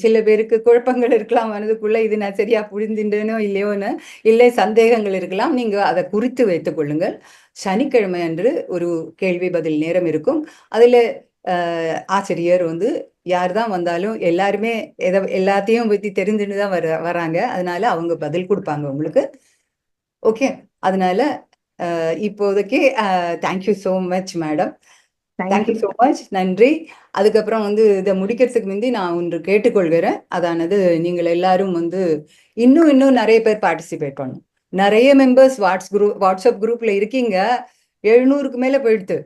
சில பேருக்கு குழப்பங்கள் இருக்கலாம் மனதுக்குள்ள, இது நான் சரியா புரிந்துட்டேனோ இல்லையோன்னு, இல்லை சந்தேகங்கள் இருக்கலாம். நீங்க அதை குறித்து வைத்துக் கொள்ளுங்கள். சனிக்கிழமை அன்று ஒரு கேள்வி பதில் நேரம் இருக்கும். அதுல ஆசிரியர் வந்து யார் தான் வந்தாலும் எல்லாருமே எல்லாத்தையும் பத்தி தெரிஞ்சுட்டு தான் வராங்க. அதனால அவங்க பதில் கொடுப்பாங்க உங்களுக்கு. ஓகே, அதனால இப்போதைக்கு thank you so much madam. Thank you so much, நன்றி. அதுக்கப்புறம் வந்து இதை முடிக்கிறதுக்கு முந்தி நான் ஒன்று கேட்டுக்கொள்கிறேன். அதானது, நீங்கள் எல்லாரும் வந்து இன்னும் நிறைய பேர் பார்ட்டிசிபேட் பண்ணணும். நிறைய மெம்பர்ஸ் வாட்ஸ்அப் குரூப்ல இருக்கீங்க. 700க்கு மேல போயிடுது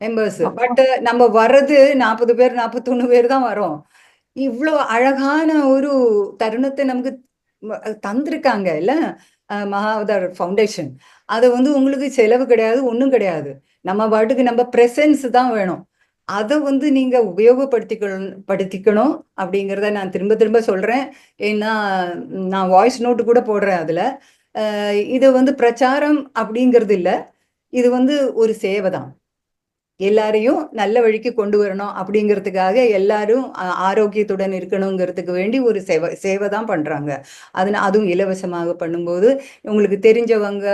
மெம்பர்ஸ். பட் நம்ம வர்றது 40 பேர் 41 பேர் தான் வரோம். இவ்வளோ அழகான ஒரு தருணத்தை நமக்கு தந்திருக்காங்க இல்ல மகாவதார் ஃபவுண்டேஷன். அது வந்து உங்களுக்கு செலவு கிடையாது, ஒன்றும் கிடையாது. நம்ம பாட்டுக்கு நம்ம பிரசன்ஸ் தான் வேணும். அதை வந்து நீங்க உபயோகப்படுத்திக்கணும் அப்படிங்கிறத நான் திரும்ப திரும்ப சொல்றேன். ஏன்னா நான் வாய்ஸ் நோட்டு கூட போடுறேன் அதுல. இது வந்து பிரச்சாரம் அப்படிங்கிறது இல்லை, இது வந்து ஒரு சேவை தான். எல்லாரையும் நல்ல வழிக்கு கொண்டு வரணும் அப்படிங்கிறதுக்காக, எல்லாரும் ஆரோக்கியத்துடன் இருக்கணுங்கிறதுக்கு வேண்டி ஒரு சேவை தான் பண்றாங்க. அதுவும் இலவசமாக பண்ணும்போது உங்களுக்கு தெரிஞ்சவங்க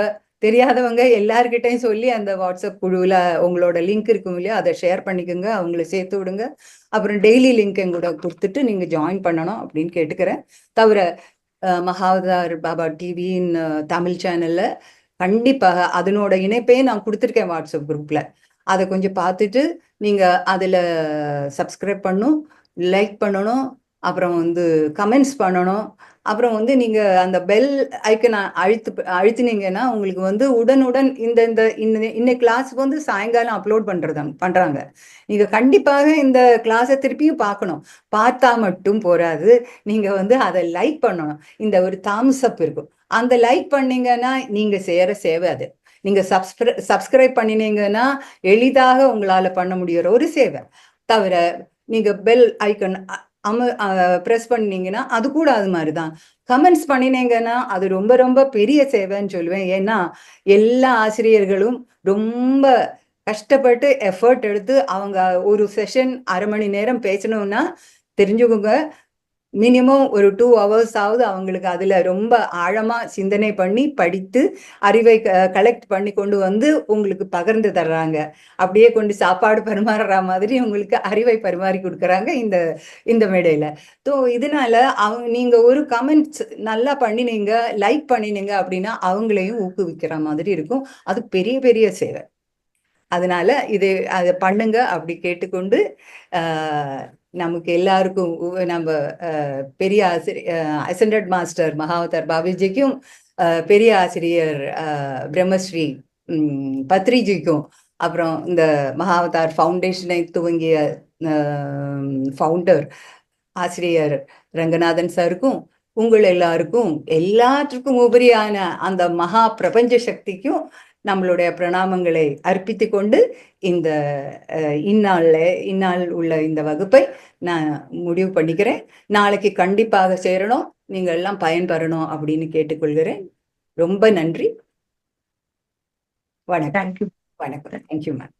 தெரியாதவங்க எல்லார்கிட்டையும் சொல்லி அந்த வாட்ஸ்அப் குழுவில் உங்களோட லிங்க் இருக்கும் இல்லையா, அதை ஷேர் பண்ணிக்கோங்க, அவங்கள சேர்த்து விடுங்க. அப்புறம் டெய்லி லிங்க் கூட கொடுத்துட்டு நீங்கள் ஜாயின் பண்ணணும் அப்படின்னு கேட்டுக்கிறேன். தவிர மகாவதார் பாபா டிவியின் தமிழ் சேனலில் கண்டிப்பாக அதனோட இணைப்பையும் நான் கொடுத்துருக்கேன் வாட்ஸ்அப் குரூப்பில். அதை கொஞ்சம் பார்த்துட்டு நீங்கள் அதில் சப்ஸ்கிரைப் பண்ணணும், லைக் பண்ணணும், அப்புறம் வந்து கமெண்ட்ஸ் பண்ணணும். அப்புறம் வந்து நீங்கள் அந்த பெல் ஐக்கனை அழுத்தினீங்கன்னா உங்களுக்கு வந்து உடனுடன் இந்த கிளாஸுக்கு வந்து சாயங்காலம் அப்லோட் பண்ணுறாங்க. நீங்கள் கண்டிப்பாக இந்த கிளாஸை திருப்பியும் பார்க்கணும். பார்த்தா மட்டும் போராது, நீங்கள் வந்து அதை லைக் பண்ணணும். இந்த ஒரு தாம்ஸ் அப் இருக்கும், அந்த லைக் பண்ணீங்கன்னா நீங்கள் செய்கிற சேவை அது. நீங்க சப்ஸ்கிரைப் பண்ணினீங்கன்னா எளிதாக உங்களால பண்ண முடியற ஒரு சேவை. தவிர நீங்க பெல் ஐக்கன் ப்ரெஸ் பண்ணீங்கன்னா அது கூட அது மாதிரிதான். கமெண்ட்ஸ் பண்ணினீங்கன்னா அது ரொம்ப ரொம்ப பெரிய சேவைன்னு சொல்லுவேன். ஏன்னா எல்லா ஆசிரியர்களும் ரொம்ப கஷ்டப்பட்டு எஃபர்ட் எடுத்து அவங்க ஒரு செஷன் 1/2 மணி நேரம் பேசணும்னா தெரிஞ்சுக்கோங்க, மினிமம் ஒரு 2 hours ஆவது அவங்களுக்கு அதுல ரொம்ப ஆழமா சிந்தனை பண்ணி படித்து அறிவை கலெக்ட் பண்ணி கொண்டு வந்து உங்களுக்கு பகிர்ந்து தர்றாங்க. அப்படியே கொண்டு சாப்பாடு பரிமாறுற மாதிரி உங்களுக்கு அறிவை பரிமாறி கொடுக்குறாங்க இந்த இந்த மேடையில. ஸோ இதனால நீங்க ஒரு கமெண்ட்ஸ் நல்லா பண்ணினீங்க, லைக் பண்ணினீங்க அப்படின்னா அவங்களையும் ஊக்குவிக்கிற மாதிரி இருக்கும். அது பெரிய பெரிய சேவை. அதனால அதை பண்ணுங்க அப்படி கேட்டுக்கொண்டு நமக்கு எல்லாருக்கும் நம்ம பெரிய அசண்டட் மாஸ்டர் மகாவதார் பாபிஜிக்கும் பெரிய ஆசிரியர் பிரம்மஸ்ரீ பத்ரிஜிக்கும் அப்புறம் இந்த மகாவதார் ஃபவுண்டேஷனை துவங்கிய ஃபவுண்டர் ஆசிரியர் ரங்கநாதன் சாருக்கும் உங்கள் எல்லாருக்கும் எல்லாற்றுக்கும் உபரியான அந்த மகா பிரபஞ்ச சக்திக்கும் நம்மளுடைய பிரணாமங்களை அர்ப்பித்து கொண்டு இந்த இந்நாள் உள்ள இந்த வகுப்பை நான் முடிவு பண்ணிக்கிறேன். நாளைக்கு கண்டிப்பாக சேரணும், நீங்கள் எல்லாம் பயன்பெறணும் அப்படின்னு கேட்டுக்கொள்கிறேன். ரொம்ப நன்றி. வணக்கம். தேங்க்யூ. வணக்கம். Thank you ma'am.